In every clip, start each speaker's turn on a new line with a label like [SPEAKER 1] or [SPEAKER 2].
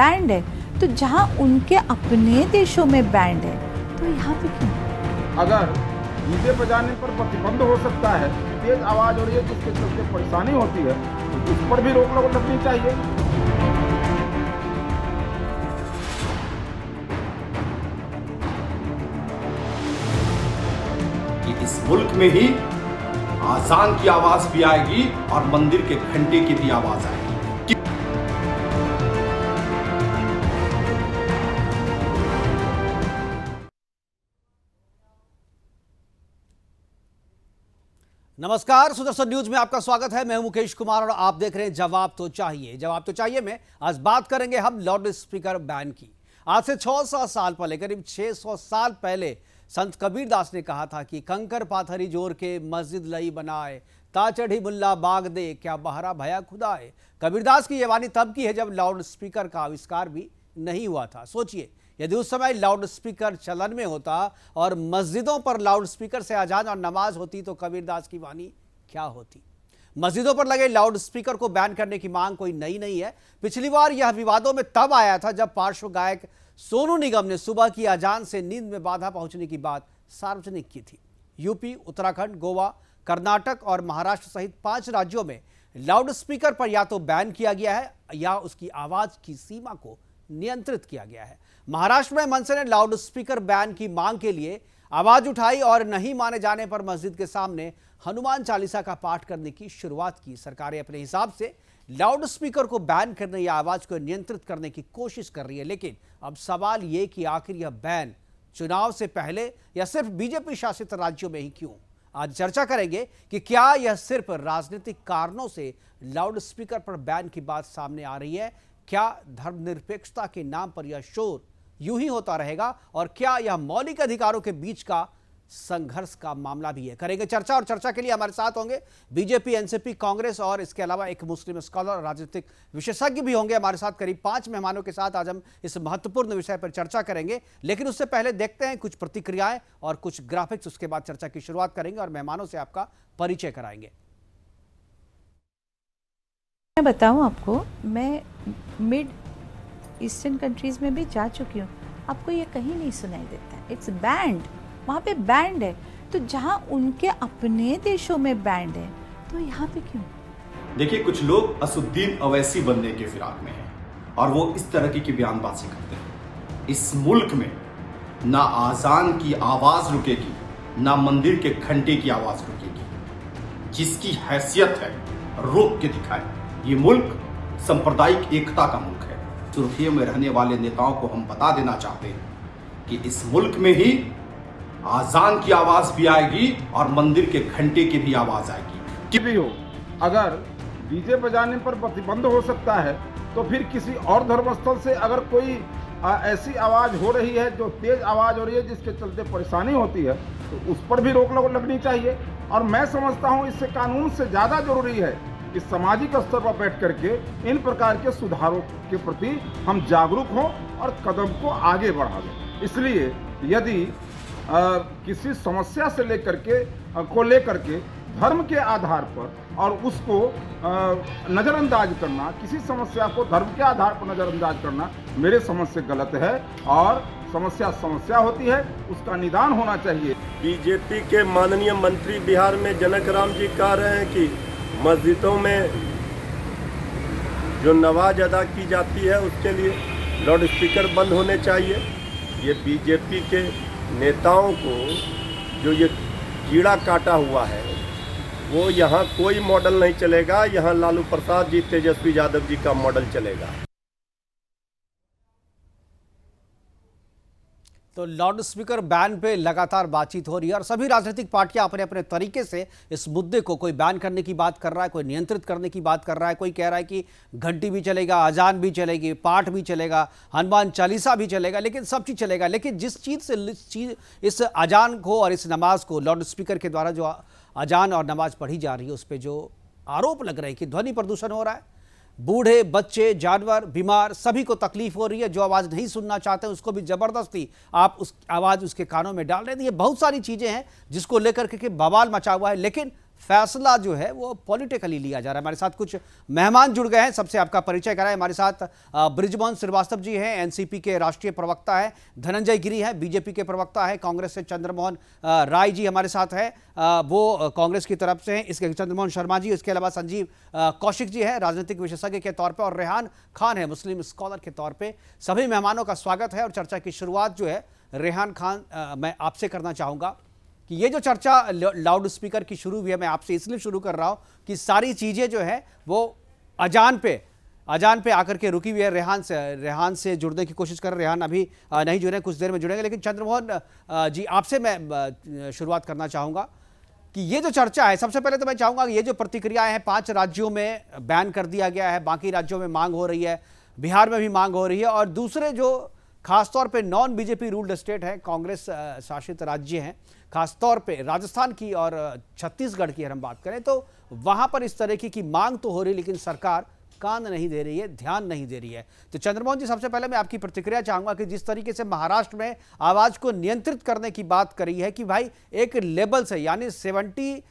[SPEAKER 1] Band है, तो जहाँ उनके अपने देशों में बैंड है, तो यहाँ पे क्यों?
[SPEAKER 2] अगर डीजे बजाने पर प्रतिबंध हो सकता है, तेज आवाज हो रही है जिसके चलते परेशानी होती है, तो उस पर भी रोक लगनी चाहिए।
[SPEAKER 3] कि इस मुल्क में ही आजान की आवाज भी आएगी और मंदिर के घंटे की भी आवाज आएगी।
[SPEAKER 4] नमस्कार, सुदर्शन न्यूज में आपका स्वागत है। मैं हूं मुकेश कुमार और आप देख रहे हैं जवाब तो चाहिए। जवाब तो चाहिए में आज बात करेंगे हम लाउड स्पीकर बैन की। आज से 600 साल पहले, करीब 600 साल पहले संत कबीरदास ने कहा था कि कंकर पाथरी जोर के मस्जिद लई बनाए, ता चढ़ी मुल्ला बाग दे, क्या बहरा भया खुदाए। कबीरदास की ये वाणी तब की है जब लाउड स्पीकर का आविष्कार भी नहीं हुआ था। सोचिए, यदि उस समय लाउड स्पीकर चलन में होता और मस्जिदों पर लाउड स्पीकर से अजान और नमाज होती तो कबीरदास की वाणी क्या होती। मस्जिदों पर लगे लाउड स्पीकर को बैन करने की मांग कोई नई नहीं है। पिछली बार यह विवादों में तब आया था जब पार्श्व गायक सोनू निगम ने सुबह की अजान से नींद में बाधा पहुंचने की बात सार्वजनिक की थी। यूपी, उत्तराखंड, गोवा, कर्नाटक और महाराष्ट्र सहित 5 राज्यों में लाउड स्पीकर पर या तो बैन किया गया है या उसकी आवाज की सीमा को नियंत्रित किया गया है। महाराष्ट्र में मनसे ने लाउड स्पीकर बैन की मांग के लिए आवाज उठाई और नहीं माने जाने पर मस्जिद के सामने हनुमान चालीसा का पाठ करने की शुरुआत की। सरकारें अपने हिसाब से लाउड स्पीकर को बैन करने या आवाज को नियंत्रित करने की कोशिश कर रही है, लेकिन अब सवाल यह कि आखिर यह बैन चुनाव से पहले या सिर्फ बीजेपी शासित राज्यों में ही क्यों। आज चर्चा करेंगे कि क्या यह सिर्फ राजनीतिक कारणों से लाउड स्पीकर पर बैन की बात सामने आ रही है, क्या धर्मनिरपेक्षता के नाम पर यह शोर यूं ही होता रहेगा और क्या यह मौलिक अधिकारों के बीच का संघर्ष का मामला भी है। करेंगे चर्चा, और चर्चा के लिए हमारे साथ होंगे बीजेपी, एनसीपी, कांग्रेस और इसके अलावा एक मुस्लिम स्कॉलर और राजनीतिक विशेषज्ञ भी होंगे हमारे साथ। करीब 5 मेहमानों के साथ आज हम इस महत्वपूर्ण विषय पर चर्चा करेंगे, लेकिन उससे पहले देखते हैं कुछ प्रतिक्रियाएं और कुछ ग्राफिक्स। उसके बाद चर्चा की शुरुआत करेंगे और मेहमानों से आपका परिचय कराएंगे।
[SPEAKER 1] मैं बताऊं आपको, मैं मिड ईस्टर्न कंट्रीज में भी जा चुकी हूँ, आपको ये कहीं नहीं सुनाई देता है। इट्स बैंड, वहाँ पे बैंड है, तो जहाँ उनके अपने देशों में बैंड है, तो यहाँ पे क्यों?
[SPEAKER 3] देखिए, कुछ लोग असुद्दीन अवैसी बनने के फिराक में हैं और वो इस तरह की बयानबाजी करते हैं। इस मुल्क में ना आजान की आवाज रुकेगी, ना मंदिर के घंटे की आवाज रुकेगी। जिसकी हैसियत है रोक के दिखाए। ये मुल्क सांप्रदायिक एकता का मुल्क है। सुर्खियों में रहने वाले नेताओं को हम बता देना चाहते हैं कि इस मुल्क में ही आजान की आवाज भी आएगी और मंदिर के घंटे की भी आवाज आएगी।
[SPEAKER 2] कि भी हो, अगर डीजे बजाने पर प्रतिबंध हो सकता है, तो फिर किसी और धर्मस्थल से अगर कोई ऐसी आवाज हो रही है जो तेज आवाज हो रही है जिसके चलते परेशानी होती है, तो उस पर भी रोक लगनी चाहिए। और मैं समझता हूँ इससे कानून से ज़्यादा जरूरी है कि सामाजिक स्तर पर बैठ करके इन प्रकार के सुधारों के प्रति हम जागरूक हों और कदम को आगे बढ़ावें। इसलिए यदि किसी समस्या से लेकर के धर्म के आधार पर और उसको नज़रअंदाज करना, किसी समस्या को धर्म के आधार पर नज़रअंदाज करना मेरे समझ से गलत है और समस्या होती है, उसका निदान होना चाहिए।
[SPEAKER 5] बीजेपी के माननीय मंत्री बिहार में जनक राम जी कह रहे हैं कि मस्जिदों में जो नमाज अदा की जाती है उसके लिए लाउड स्पीकर बंद होने चाहिए। ये बीजेपी के नेताओं को जो ये कीड़ा काटा हुआ है, वो यहाँ कोई मॉडल नहीं चलेगा। यहाँ लालू प्रसाद जी, तेजस्वी यादव जी का मॉडल चलेगा।
[SPEAKER 4] तो लाउड स्पीकर बैन पे लगातार बातचीत हो रही है और सभी राजनीतिक पार्टियां अपने अपने तरीके से इस मुद्दे को, कोई बैन करने की बात कर रहा है, कोई नियंत्रित करने की बात कर रहा है, कोई कह रहा है कि घंटी भी चलेगा, अजान भी चलेगी, पाठ भी चलेगा, हनुमान चालीसा भी चलेगा, लेकिन सब चीज़ चलेगा। लेकिन जिस चीज़ से इस अजान को और इस नमाज को लाउड स्पीकर के द्वारा जो अजान और नमाज पढ़ी जा रही है, उस पर जो आरोप लग रहे हैं कि ध्वनि प्रदूषण हो रहा है, बूढ़े, बच्चे, जानवर, बीमार सभी को तकलीफ हो रही है। जो आवाज़ नहीं सुनना चाहते उसको भी ज़बरदस्ती आप उस आवाज़ उसके कानों में डाल रहे हैं। ये बहुत सारी चीज़ें हैं जिसको लेकर के बवाल मचा हुआ है, लेकिन फैसला जो है वो पॉलिटिकली लिया जा रहा है। हमारे साथ कुछ मेहमान जुड़ गए हैं, सबसे आपका परिचय कराएं। हमारे साथ बृजमोहन श्रीवास्तव जी हैं, एनसीपी के राष्ट्रीय प्रवक्ता है। धनंजय गिरी हैं, बीजेपी के प्रवक्ता है। कांग्रेस से चंद्रमोहन राय जी हमारे साथ है, वो कांग्रेस की तरफ से हैं। इसके चंद्रमोहन शर्मा जी, इसके अलावा संजीव कौशिक जी हैं, राजनीतिक विशेषज्ञ के तौर पर, और रेहान खान है, मुस्लिम स्कॉलर के तौर पर। सभी मेहमानों का स्वागत है और चर्चा की शुरुआत जो है रेहान खान मैं आपसे करना चाहूँगा कि ये जो चर्चा लाउड स्पीकर की शुरू हुई है, मैं आपसे इसलिए शुरू कर रहा हूं कि सारी चीजें जो है वो अजान पे आकर के रुकी हुई है। रेहान से जुड़ने की कोशिश कर रहे हैं। रेहान अभी नहीं जुड़े, कुछ देर में जुड़ेंगे, लेकिन चंद्रमोहन जी आपसे मैं शुरुआत करना चाहूंगा कि ये जो चर्चा है, सबसे पहले तो मैं चाहूंगा कि ये जो प्रतिक्रियाएं हैं, 5 राज्यों में बैन कर दिया गया है, बाकी राज्यों में मांग हो रही है, बिहार में भी मांग हो रही है, और दूसरे जो खासतौर पे नॉन बीजेपी रूल्ड स्टेट है, कांग्रेस शासित राज्य हैं, खासतौर पे राजस्थान की और छत्तीसगढ़ की अगर हम बात करें तो वहां पर इस तरह की मांग तो हो रही है, लेकिन सरकार कान नहीं दे रही है, ध्यान नहीं दे रही है। तो चंद्रमोहन जी, सबसे पहले मैं आपकी प्रतिक्रिया चाहूंगा कि जिस तरीके से महाराष्ट्र में आवाज को नियंत्रित करने की बात करी है कि भाई एक लेवल से, यानी 70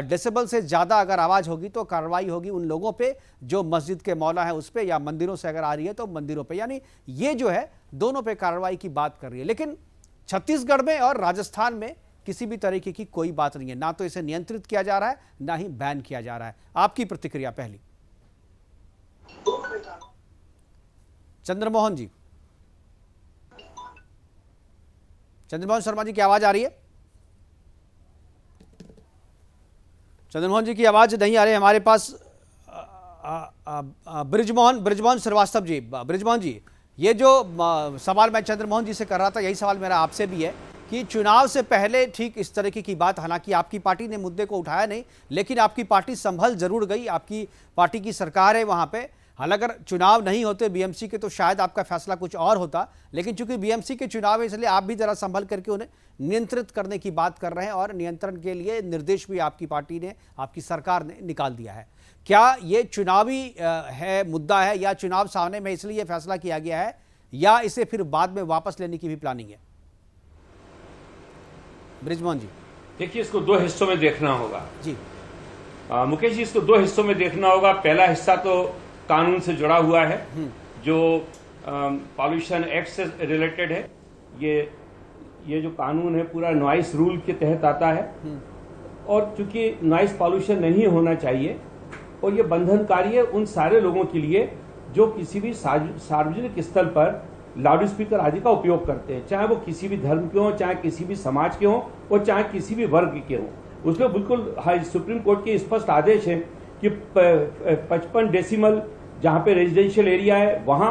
[SPEAKER 4] डेसिबल से ज़्यादा अगर आवाज़ होगी तो कार्रवाई होगी उन लोगों पे जो मस्जिद के मौला है उस पर, या मंदिरों से अगर आ रही है तो मंदिरों पे, यानी ये जो है दोनों पे कार्रवाई की बात कर रही है। लेकिन छत्तीसगढ़ में और राजस्थान में किसी भी तरीके की कोई बात नहीं है, ना तो इसे नियंत्रित किया जा रहा है, ना ही बैन किया जा रहा है। आपकी प्रतिक्रिया पहली। चंद्रमोहन जी, चंद्रमोहन शर्मा जी की आवाज आ रही है? चंद्रमोहन जी की आवाज नहीं आ रही हमारे पास। बृजमोहन श्रीवास्तव जी, बृजमोहन जी, ये जो सवाल मैं चंद्रमोहन जी से कर रहा था, यही सवाल मेरा आपसे भी है कि चुनाव से पहले ठीक इस तरीके की बात, हालांकि आपकी पार्टी ने मुद्दे को उठाया नहीं, लेकिन आपकी पार्टी संभल जरूर गई, आपकी पार्टी की सरकार है वहां पे। हालांकि अगर चुनाव नहीं होते बीएमसी के तो शायद आपका फैसला कुछ और होता, लेकिन चूंकि बीएमसी के चुनाव है इसलिए आप भी जरा संभल करके उन्हें नियंत्रित करने की बात कर रहे हैं, और नियंत्रण के लिए निर्देश भी आपकी पार्टी ने, आपकी सरकार ने निकाल दिया है। क्या ये चुनावी है मुद्दा है, या चुनाव सामने में इसलिए यह फैसला किया गया है, या इसे फिर बाद में वापस लेने की भी प्लानिंग है? बृजमोहन जी,
[SPEAKER 6] देखिए, इसको 2 हिस्सों में देखना होगा
[SPEAKER 4] जी।
[SPEAKER 6] मुकेश जी, इसको 2 हिस्सों में देखना होगा। पहला हिस्सा तो कानून से जुड़ा हुआ है, जो पॉल्यूशन एक्ट से रिलेटेड है। ये जो कानून है पूरा नॉइस रूल के तहत आता है, और चूंकि नॉइस पॉल्यूशन नहीं होना चाहिए, और ये बंधनकारी है उन सारे लोगों के लिए जो किसी भी सार्वजनिक स्थल पर लाउड स्पीकर आदि का उपयोग करते हैं, चाहे वो किसी भी धर्म के हों, चाहे किसी भी समाज के हों, और चाहे किसी भी वर्ग के हों। उसमें बिल्कुल सुप्रीम कोर्ट के स्पष्ट आदेश है कि 55 डेसिमल जहां पे रेजिडेंशियल एरिया है वहां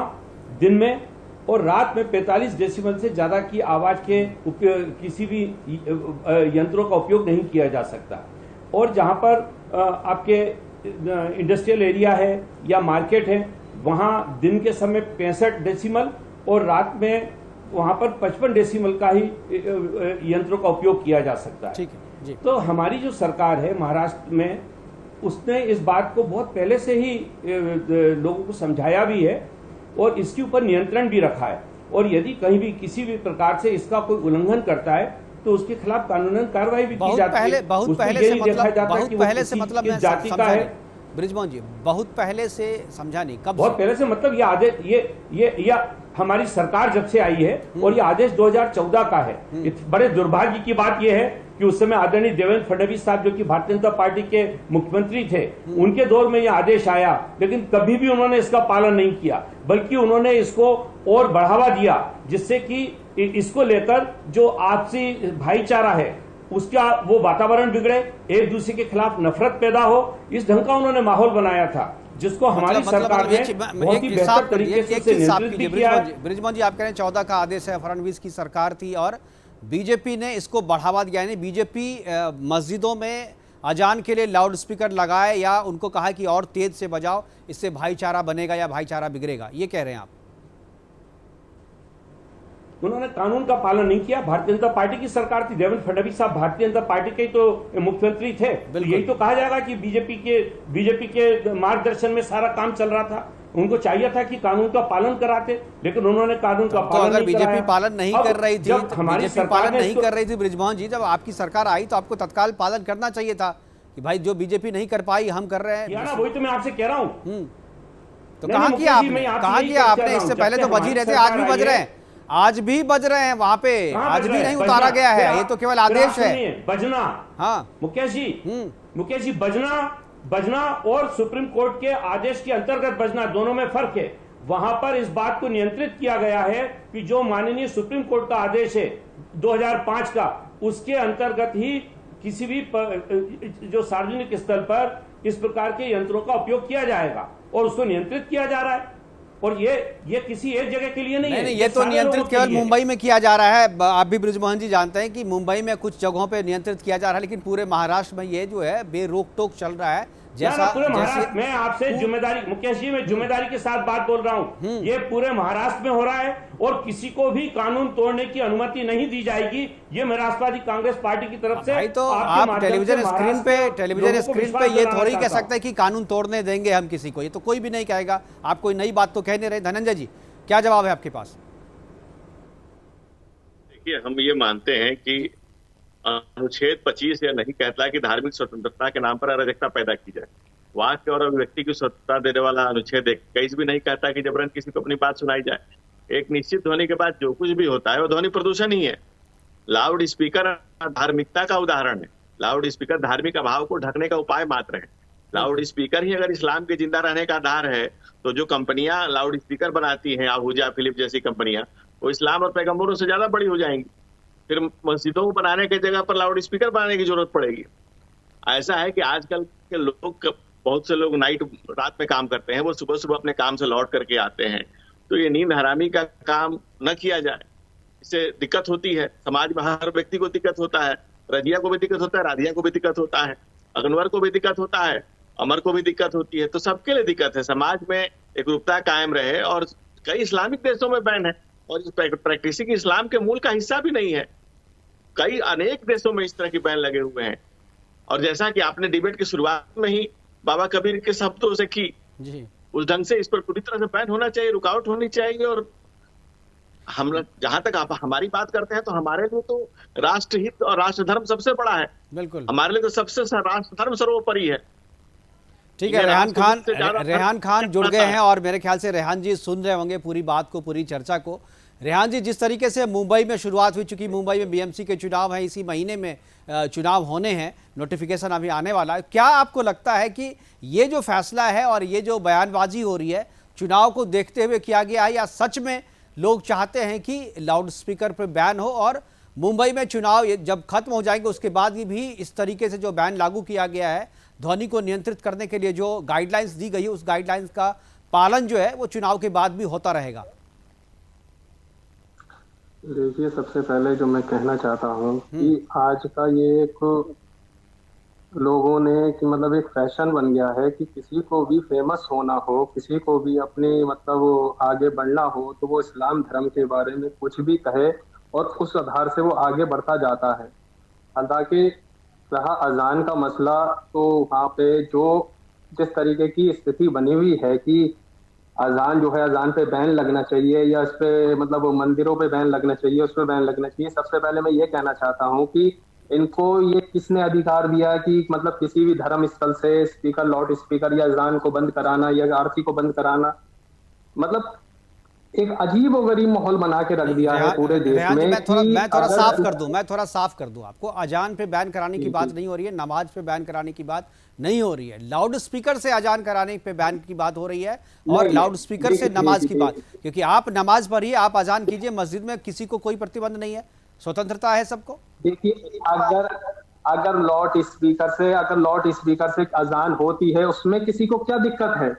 [SPEAKER 6] दिन में, और रात में 45 डेसिमल से ज्यादा की आवाज के किसी भी यंत्रों का उपयोग नहीं किया जा सकता। और जहां पर आपके इंडस्ट्रियल एरिया है या मार्केट है, वहां दिन के समय 65 डेसिमल और रात में वहां पर 55 डेसिमल का ही यंत्रों का उपयोग किया जा सकता है।
[SPEAKER 4] ठीक है जी।
[SPEAKER 6] तो हमारी जो सरकार है महाराष्ट्र में, उसने इस बात को बहुत पहले से ही लोगों को समझाया भी है, और इसके ऊपर नियंत्रण भी रखा है। और यदि कहीं भी किसी भी प्रकार से इसका कोई उल्लंघन करता है तो उसके खिलाफ कानूनन कार्रवाई भी की जाती है।
[SPEAKER 4] बहुत पहले से मतलब
[SPEAKER 6] जाति का है।
[SPEAKER 4] बृजमोहन जी, बहुत पहले से समझा नहीं, कब?
[SPEAKER 6] बहुत पहले से मतलब ये आदेश, ये हमारी सरकार जब से आई है, और ये आदेश 2014 का है। बड़े दुर्भाग्य की बात ये है कि उस समय आदरणीय देवेंद्र फडणवीस साहब, जो कि भारतीय जनता पार्टी के मुख्यमंत्री थे, उनके दौर में यह आदेश आया, लेकिन कभी भी उन्होंने इसका पालन नहीं किया, बल्कि उन्होंने इसको और बढ़ावा दिया, जिससे कि इसको लेकर जो आपसी भाईचारा है उसका वो वातावरण बिगड़े, एक दूसरे के खिलाफ नफरत पैदा हो, इस ढंग का उन्होंने माहौल बनाया था, जिसको हमारी सरकार ने बहुत ही बेहतर तरीके से नियंत्रित भी किया।
[SPEAKER 4] बृजमोहन जी, आप कह रहे हैं 14 का आदेश है, फडणवीस की सरकार थी और बीजेपी ने इसको बढ़ावा दिया, यानी बीजेपी मस्जिदों में अजान के लिए लाउड स्पीकर लगाए, या उनको कहा कि और तेज से बजाओ, इससे भाईचारा बनेगा या भाईचारा बिगड़ेगा, ये कह रहे हैं आप?
[SPEAKER 6] उन्होंने कानून का पालन नहीं किया। भारतीय जनता पार्टी की सरकार थी, देवेंद्र फडणवीस साहब भारतीय जनता पार्टी के तो मुख्यमंत्री थे, तो यही तो कहा जाएगा कि बीजेपी के मार्गदर्शन में सारा काम चल रहा था। उनको चाहिए था कि कानून का पालन कराते, लेकिन उन्होंने कानून का पालन
[SPEAKER 4] अगर बीजेपी पालन नहीं कर रही थी,
[SPEAKER 6] हमारी सरकार
[SPEAKER 4] नहीं कर रही थी बृजमोहन जी, जब आपकी सरकार आई तो आपको तत्काल पालन करना चाहिए था, कि भाई जो बीजेपी नहीं कर पाई हम कर रहे
[SPEAKER 6] किया
[SPEAKER 4] हैं।
[SPEAKER 6] ना, वही तो मैं आपसे कह रहा हूँ।
[SPEAKER 4] तो
[SPEAKER 6] नहीं,
[SPEAKER 4] कहाँ
[SPEAKER 6] नहीं,
[SPEAKER 4] किया
[SPEAKER 6] मुकेश जी,
[SPEAKER 4] आपने,
[SPEAKER 6] मैं आपसे
[SPEAKER 4] कहाँ
[SPEAKER 6] यही
[SPEAKER 4] किया
[SPEAKER 6] कह
[SPEAKER 4] आपने?
[SPEAKER 6] रहा हूँ,
[SPEAKER 4] इससे
[SPEAKER 6] जब
[SPEAKER 4] पहले
[SPEAKER 6] से
[SPEAKER 4] तो बज ही
[SPEAKER 6] हमारी
[SPEAKER 4] रहे थे, आज भी
[SPEAKER 6] सरकार
[SPEAKER 4] बज
[SPEAKER 6] आई
[SPEAKER 4] रहे
[SPEAKER 6] है।
[SPEAKER 4] हैं, आज भी बज रहे हैं वहां पे,
[SPEAKER 6] कहाँ
[SPEAKER 4] आज
[SPEAKER 6] बज
[SPEAKER 4] भी
[SPEAKER 6] रहे
[SPEAKER 4] नहीं
[SPEAKER 6] हैं?
[SPEAKER 4] उतारा
[SPEAKER 6] बजना।
[SPEAKER 4] गया
[SPEAKER 6] फिर
[SPEAKER 4] है, ये
[SPEAKER 6] आप-
[SPEAKER 4] तो केवल
[SPEAKER 6] फिर आप
[SPEAKER 4] आदेश है।
[SPEAKER 6] सुनिए, बजना।
[SPEAKER 4] हाँ
[SPEAKER 6] मुकेश जी बजना और सुप्रीम कोर्ट के आदेश के अंतर्गत बजना, दोनों में फर्क है। वहां पर इस बात को नियंत्रित किया गया है कि जो माननीय सुप्रीम कोर्ट का आदेश है 2005 का, उसके अंतर्गत ही किसी भी जो सार्वजनिक स्थल पर इस प्रकार के यंत्रों का उपयोग किया जाएगा और उसको नियंत्रित किया जा रहा है। और ये किसी एक जगह के लिए नहीं है,
[SPEAKER 4] नहीं, ये तो
[SPEAKER 6] सारे
[SPEAKER 4] नियंत्रित
[SPEAKER 6] लोगों के
[SPEAKER 4] केवल
[SPEAKER 6] लिए है।
[SPEAKER 4] मुंबई में किया जा रहा है। आप भी बृजमोहन जी जानते हैं कि मुंबई में कुछ जगहों पे नियंत्रित किया जा रहा है, लेकिन पूरे महाराष्ट्र में ये जो है बेरोक टोक चल रहा है। जैसा
[SPEAKER 6] पूरे महाराष्ट्र में, आपसे जिम्मेदारी, मुकेश जी मैं जिम्मेदारी के साथ बात बोल रहा हूं, ये पूरे महाराष्ट्र में हो रहा है और किसी को भी कानून तोड़ने की अनुमति नहीं दी जाएगी। ये मैं राष्ट्रवादी कांग्रेस पार्टी की तरफ से
[SPEAKER 4] भाई तो
[SPEAKER 6] आपके
[SPEAKER 4] आप
[SPEAKER 6] माध्यम
[SPEAKER 4] टेलीविजन
[SPEAKER 6] से
[SPEAKER 4] स्क्रीन
[SPEAKER 6] महाराष्ट्र
[SPEAKER 4] पे
[SPEAKER 6] के
[SPEAKER 4] टेलीविजन
[SPEAKER 6] लोगों को
[SPEAKER 4] स्क्रीन पे
[SPEAKER 6] विश्वास
[SPEAKER 4] ये
[SPEAKER 6] दिलाना
[SPEAKER 4] थोड़ी कह
[SPEAKER 6] चाहता हूं।
[SPEAKER 4] सकते हैं कि कानून तोड़ने देंगे हम किसी को, ये तो कोई भी नहीं कहेगा। आप कोई नई बात तो कह नहीं रहे। धनंजय जी, क्या जवाब है आपके पास?
[SPEAKER 7] देखिए, हम ये मानते हैं कि अनुच्छेद 25 यह नहीं कहता कि धार्मिक स्वतंत्रता के नाम पर अराजकता पैदा की जाए। वाक और अभिव्यक्ति की स्वतंत्रता देने वाला अनुच्छेद 21 भी नहीं कहता कि जबरन किसी को अपनी बात सुनाई जाए। एक निश्चित ध्वनि के बाद जो कुछ भी होता है वो ध्वनि प्रदूषण ही है। लाउड स्पीकर धार्मिकता का उदाहरण है। लाउड स्पीकर धार्मिक अभाव को ढकने का उपाय मात्र है। लाउड स्पीकर ही अगर इस्लाम के जिंदा रहने का आधार है, तो जो कंपनियां लाउड स्पीकर बनाती हैं, आहूजा फिलिप जैसी कंपनियां, वो इस्लाम और पैगंबरों से ज्यादा बड़ी हो जाएंगी। फिर मस्जिदों को बनाने की जगह पर लाउड स्पीकर बनाने की जरूरत पड़ेगी। ऐसा है कि आजकल के लोग, बहुत से लोग रात में काम करते हैं, वो सुबह सुबह अपने काम से लौट करके आते हैं, तो ये नींद हरामी का काम न किया जाए। इससे दिक्कत होती है, समाज में हर व्यक्ति को दिक्कत होता है। रजिया को भी दिक्कत होता है, राधिया को भी दिक्कत होता है, अगनवर को भी दिक्कत होता है, अमर को भी दिक्कत होती है। तो सबके लिए दिक्कत है। समाज में एकरूपता कायम रहे। और कई इस्लामिक देशों में बैन है और इस प्रैक्टिसिंग इस्लाम के मूल का हिस्सा भी नहीं है। कई अनेक देशों में इस तरह की बैन लगे हुए हैं। और जैसा कि आपने डिबेट की शुरुआत में ही बाबा कबीर के शब्दों से की
[SPEAKER 4] जी,
[SPEAKER 7] उस ढंग से इस पर पूरी तरह से बैन होना चाहिए, रुकावट होनी चाहिए। और हम लोग जहां तक आप हमारी बात करते हैं, तो हमारे लिए तो राष्ट्रहित और राष्ट्र धर्म सबसे बड़ा है।
[SPEAKER 4] बिल्कुल
[SPEAKER 7] हमारे लिए तो सबसे राष्ट्र धर्म सर्वोपरि है।
[SPEAKER 4] ठीक है।
[SPEAKER 7] ये
[SPEAKER 4] रेहान
[SPEAKER 7] राष्ट्र
[SPEAKER 4] खान
[SPEAKER 7] हित से ज्यादा
[SPEAKER 4] रेहान खान जुड़ गए हैं और मेरे ख्याल से रेहान जी सुन रहे होंगे पूरी बात को, पूरी चर्चा को। रेहान जी, जिस तरीके से मुंबई में शुरुआत हुई, चूंकि मुंबई में बीएमसी के चुनाव हैं, इसी महीने में चुनाव होने हैं, नोटिफिकेशन अभी आने वाला है, क्या आपको लगता है कि ये जो फैसला है और ये जो बयानबाजी हो रही है चुनाव को देखते हुए किया गया है, या सच में लोग चाहते हैं कि लाउड स्पीकर पर बैन हो और मुंबई में चुनाव जब खत्म हो जाएंगे उसके बाद भी इस तरीके से जो बैन लागू किया गया है, ध्वनि को नियंत्रित करने के लिए जो गाइडलाइंस दी गई है, उस गाइडलाइंस का पालन जो है वो चुनाव के बाद भी होता रहेगा?
[SPEAKER 8] देखिए, सबसे पहले जो मैं कहना चाहता हूँ कि आज का ये एक लोगों ने कि मतलब एक फैशन बन गया है कि किसी को भी फेमस होना हो, किसी को भी अपनी मतलब आगे बढ़ना हो, तो वो इस्लाम धर्म के बारे में कुछ भी कहे और उस आधार से वो आगे बढ़ता जाता है। हालांकि रहा अजान का मसला, तो वहाँ पे जो जिस तरीके की स्थिति बनी हुई है कि अजान जो है, अजान पे बैन लगना चाहिए या इस पे मतलब मंदिरों पे बैन लगना चाहिए, उस पे बैन लगना चाहिए। सबसे पहले मैं ये कहना चाहता हूँ कि इनको ये किसने अधिकार दिया कि मतलब किसी भी धर्म स्थल से स्पीकर, लाउड स्पीकर या अजान को बंद कराना या आरती को बंद कराना, मतलब एक अजीब और गरीब माहौल बना के रख दिया है पूरे देश में।
[SPEAKER 4] मैं थोड़ा साफ कर दूं आपको। अजान पे बैन कराने की बात नहीं हो रही है, नमाज पे बैन कराने की बात नहीं हो रही है, लाउड स्पीकर से अजान कराने पे बैन की बात हो रही है और लाउड स्पीकर से नमाज की बात। क्योंकि आप नमाज पढ़िए, आप अजान कीजिए, मस्जिद में किसी को कोई प्रतिबंध नहीं है, स्वतंत्रता है सबको।
[SPEAKER 8] देखिए, अगर लाउड स्पीकर से अजान होती है, उसमें किसी को क्या दिक्कत है?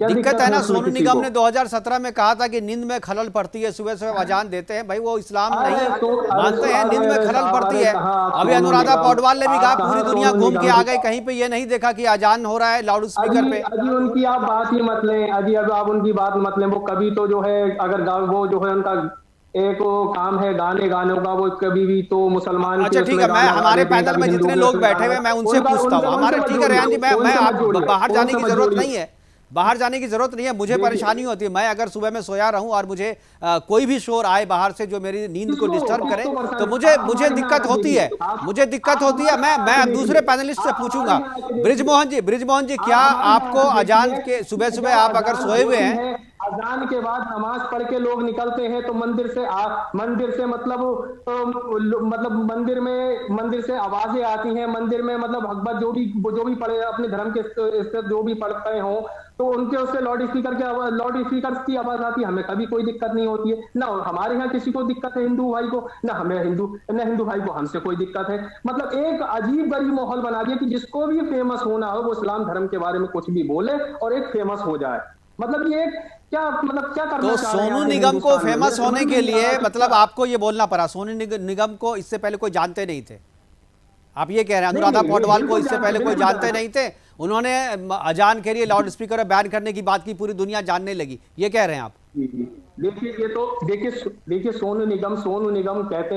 [SPEAKER 4] दिक्कत है ना। सोनू निगम ने 2017 में कहा था कि नींद में खलल पड़ती है, सुबह सुबह अजान देते हैं। भाई वो इस्लाम नहीं मानते हैं, नींद में खलल पड़ती है। अभी अनुराधा पौडवाल ने भी कहा पूरी दुनिया घूम के आ गए, कहीं पे ये नहीं देखा कि अजान हो रहा है लाउड स्पीकर पे।
[SPEAKER 8] अजी उनकी आप बात ही मत लें, अजी अब आप उनकी बात मत लें। वो कभी तो जो है, अगर वो जो है उनका एक काम है गाने का, वो कभी भी तो मुसलमान।
[SPEAKER 4] अच्छा ठीक है, मैं हमारे पैनल में जितने लोग बैठे हुए मैं उनसे पूछता हूँ। हमारे ठीक है रेहान जी, मैं बाहर जाने की जरूरत नहीं है, बाहर जाने की जरूरत नहीं है, मुझे परेशानी होती है। मैं अगर सुबह में सोया रहूं और मुझे कोई भी शोर आए बाहर से जो मेरी नींद को डिस्टर्ब करे तो मुझे दिक्कत होती है, मुझे दिक्कत होती है। मैं अब दूसरे पैनलिस्ट से पूछूंगा। ब्रिजमोहन जी, क्या आपको अजान के सुबह सुबह आप अगर सोए हुए हैं,
[SPEAKER 8] अजान के बाद नमाज पढ़ के लोग निकलते हैं तो मंदिर से मतलब मंदिर से आवाजें आती हैं, मंदिर में मतलब भगवत जो भी पढ़े अपने धर्म के स्तर जो भी पढ़ते हो तो उनके उससे लाउड स्पीकर की आवाज आती है, हमें कभी कोई दिक्कत नहीं होती है। ना हमारे यहाँ किसी को दिक्कत है हिंदू भाई को, ना हिंदू भाई को हमसे कोई दिक्कत है। मतलब एक अजीब गरीब माहौल बना दिया कि जिसको भी फेमस होना हो वो इस्लाम धर्म के बारे में कुछ भी बोले और एक फेमस हो जाए। मतलब ये क्या करना
[SPEAKER 4] तो सोनू निगम को फेमस होने के लिए मतलब आपको ये बोलना पड़ा, सोनू निगम को इससे पहले कोई जानते नहीं थे, आप ये कह रहे हैं? अनुराधा पौडवाल को इससे पहले कोई जानते नहीं थे, उन्होंने अजान के लिए लाउड स्पीकर बैन करने की बात की, पूरी दुनिया जानने लगी, ये कह रहे हैं आप?
[SPEAKER 8] देखिए सोनू निगम कहते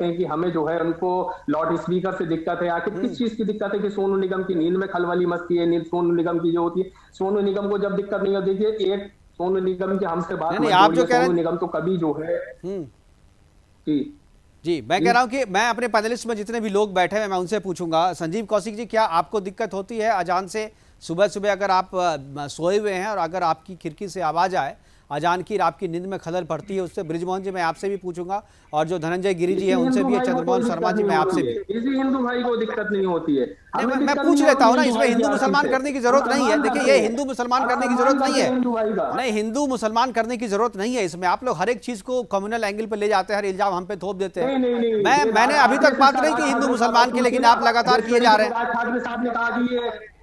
[SPEAKER 8] हैं कि हमें जो है उनको लाउड स्पीकर से दिक्कत है। आखिर किस चीज की दिक्कत है कि सोनू निगम की नींद में खलबली मचती है, नींद सोनू निगम की जो होती है, सोनू निगम को जब दिक्कत नहीं होती। देखिए एक सोनू निगम की हमसे बात
[SPEAKER 4] नहीं, आप जो कह रहे हैं
[SPEAKER 8] सोनू निगम तो कभी जो है
[SPEAKER 4] जी मैं कह रहा हूं कि मैं अपने पैनलिस्ट में जितने भी लोग बैठे हैं मैं उनसे पूछूंगा। संजीव कौशिक जी, क्या आपको दिक्कत होती है अजान से? सुबह सुबह अगर आप सोए हुए हैं और अगर आपकी खिड़की से आवाज आए अजान की, आपकी नींद में खलल पड़ती है उससे? ब्रिजमोहन जी मैं आपसे भी पूछूंगा और जो धनंजय गिरी जी हैं उनसे भी, चंद्रमोहन शर्मा जी मैं आपसे भी।
[SPEAKER 8] किसी हिंदू भाई को दिक्कत नहीं होती है,
[SPEAKER 4] मैं पूछ लेता हूँ ना, इसमें हिंदू मुसलमान करने की जरूरत नहीं है। देखिए ये हिंदू मुसलमान करने की जरूरत नहीं है, नहीं हिंदू मुसलमान करने की जरूरत नहीं है इसमें। आप लोग हर एक चीज को कम्युनल एंगल पे ले जाते हैं, हर इल्जाम हम पे थोप देते हैं। मैंने अभी तक बात नहीं की हिंदू मुसलमान की, लेकिन आप लगातार किए जा रहे हैं।
[SPEAKER 8] ठाकरे साहब ने कहा कि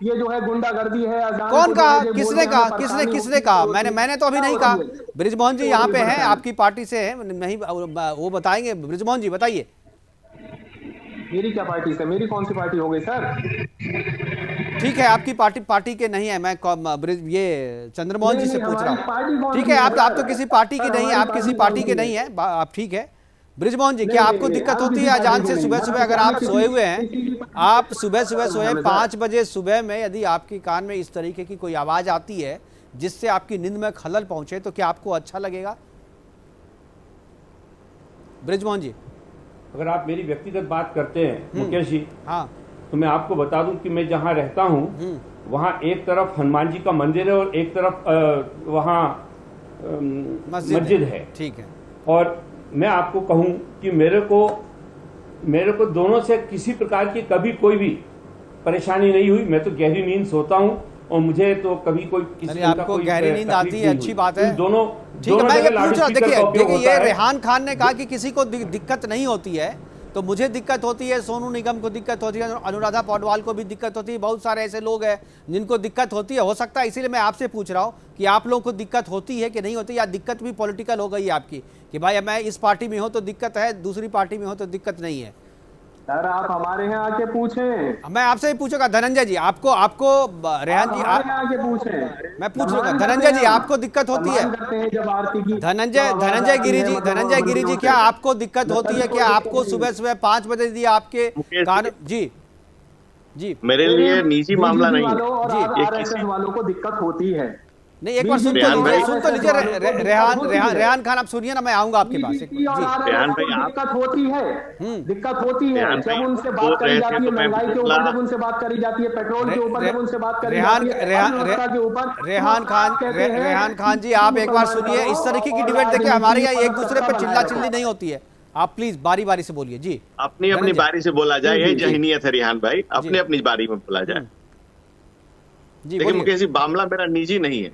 [SPEAKER 8] ये जो है गुंडागर्दी है।
[SPEAKER 4] कौन कहा? किसने कहा? किसने कहा? मैंने तो अभी नहीं कहा। ब्रिजमोहन जी यहाँ पे हैं, आपकी पार्टी से हैं, नहीं वो बताएंगे। ब्रिजमोहन जी बताइए।
[SPEAKER 8] मेरी क्या पार्टी से? मेरी कौन सी पार्टी हो गई सर?
[SPEAKER 4] ठीक है, आपकी पार्टी के नहीं है, मैं ये चंद्रमोहन जी से पूछ रहा हूँ। ठीक है, आप तो किसी पार्टी की नहीं है, आप किसी पार्टी के नहीं है, आप ठीक है। ब्रिजमोहन जी, क्या आपको दिक्कत होती है अजान से? सुबह सुबह अगर आप सोए हुए हैं, आप सुबह सोए 5 बजे सुबह में, यदि आपके कान में इस तरीके की कोई आवाज आती है जिससे आपकी नींद में खलल पहुंचे, तो क्या आपको अच्छा लगेगा? ब्रिजमोहन जी,
[SPEAKER 6] अगर आप मेरी व्यक्तिगत बात करते हैं मुकेश जी,
[SPEAKER 4] हाँ,
[SPEAKER 6] तो मैं आपको बता दूं कि मैं जहां रहता हूं वहां एक तरफ हनुमान जी का मंदिर है और एक तरफ वहां मस्जिद है।
[SPEAKER 4] ठीक है।
[SPEAKER 6] और मैं आपको कहूं कि मेरे को दोनों से किसी प्रकार की कभी कोई भी परेशानी नहीं हुई। मैं तो गहरी नींद सोता हूं और मुझे तो कभी कोई
[SPEAKER 4] आपको गहरी नींद आती है, अच्छी बात है।
[SPEAKER 6] दोनों
[SPEAKER 4] ठीक है, मैं ये पूछ रहा, देखिए ये रेहान खान ने कहा कि किसी को दिक्कत नहीं होती है, तो मुझे दिक्कत होती है, सोनू निगम को दिक्कत होती है, अनुराधा पौडवाल को भी दिक्कत होती है, बहुत सारे ऐसे लोग हैं जिनको दिक्कत होती है। हो सकता है इसीलिए मैं आपसे पूछ रहा हूँ कि आप लोगों को दिक्कत होती है कि नहीं होती, या दिक्कत भी पॉलिटिकल हो गई है आपकी कि भाई मैं इस पार्टी में हूँ तो दिक्कत है, दूसरी पार्टी में हूँ तो दिक्कत नहीं है?
[SPEAKER 8] सर आप हमारे यहाँ आके पूछें।
[SPEAKER 4] मैं आपसे ही पूछूंगा धनंजय जी, आपको रेहान जी
[SPEAKER 8] आके पूछें।
[SPEAKER 4] मैं पूछूंगा धनंजय जी, आपको दिक्कत होती है? धनंजय गिरी जी, क्या आपको दिक्कत होती है? क्या आपको सुबह सुबह 5 बजे यदि आपके कान जी
[SPEAKER 7] मेरे लिए निजी मामला नहीं है,
[SPEAKER 8] ये किसी वालों को दिक्कत होती है।
[SPEAKER 4] नहीं, एक बार सुन तो लीजिए रेहान खान, आप सुनिए ना, मैं आऊंगा आपके पास। जी
[SPEAKER 7] रेहान भाई,
[SPEAKER 8] दिक्कत होती है जब उनसे बात करी जाती है, महंगाई के ऊपर जब उनसे बात करी जाती है, पेट्रोल के ऊपर जब उनसे बात करी जाती है,
[SPEAKER 4] रेहान खान जी, आप एक बार सुनिए। इस तरीके की डिबेट देखिए हमारे यहाँ एक दूसरे पर चिल्ला चिल्ली नहीं होती है, आप प्लीज बारी बारी से बोलिए। जी,
[SPEAKER 7] अपनी बारी से बोला जाए, यही जहनीयत है रेहान भाई, अपनी बारी में बोला जाए। देखिए मुकेश जी, मामला मेरा निजी नहीं है,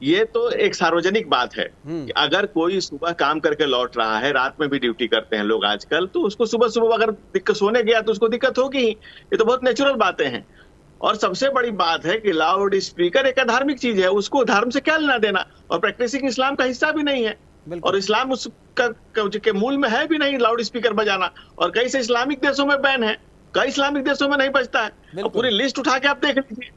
[SPEAKER 7] ये तो एक सार्वजनिक बात है कि अगर कोई सुबह काम करके लौट रहा है, रात में भी ड्यूटी करते हैं लोग आजकल, तो उसको सुबह सुबह अगर दिक्कत सोने गया तो उसको दिक्कत होगी ही। ये तो बहुत नेचुरल बातें हैं। और सबसे बड़ी बात है कि लाउड स्पीकर एक धार्मिक चीज है, उसको धर्म से क्या लेना देना, और प्रैक्टिसिंग इस्लाम का हिस्सा भी नहीं है, और इस्लाम उसका के मूल में है भी नहीं लाउड स्पीकर बजाना। और कई से इस्लामिक देशों में बैन है, कई इस्लामिक देशों में नहीं बजता है, पूरी लिस्ट उठा के आप देख लीजिए।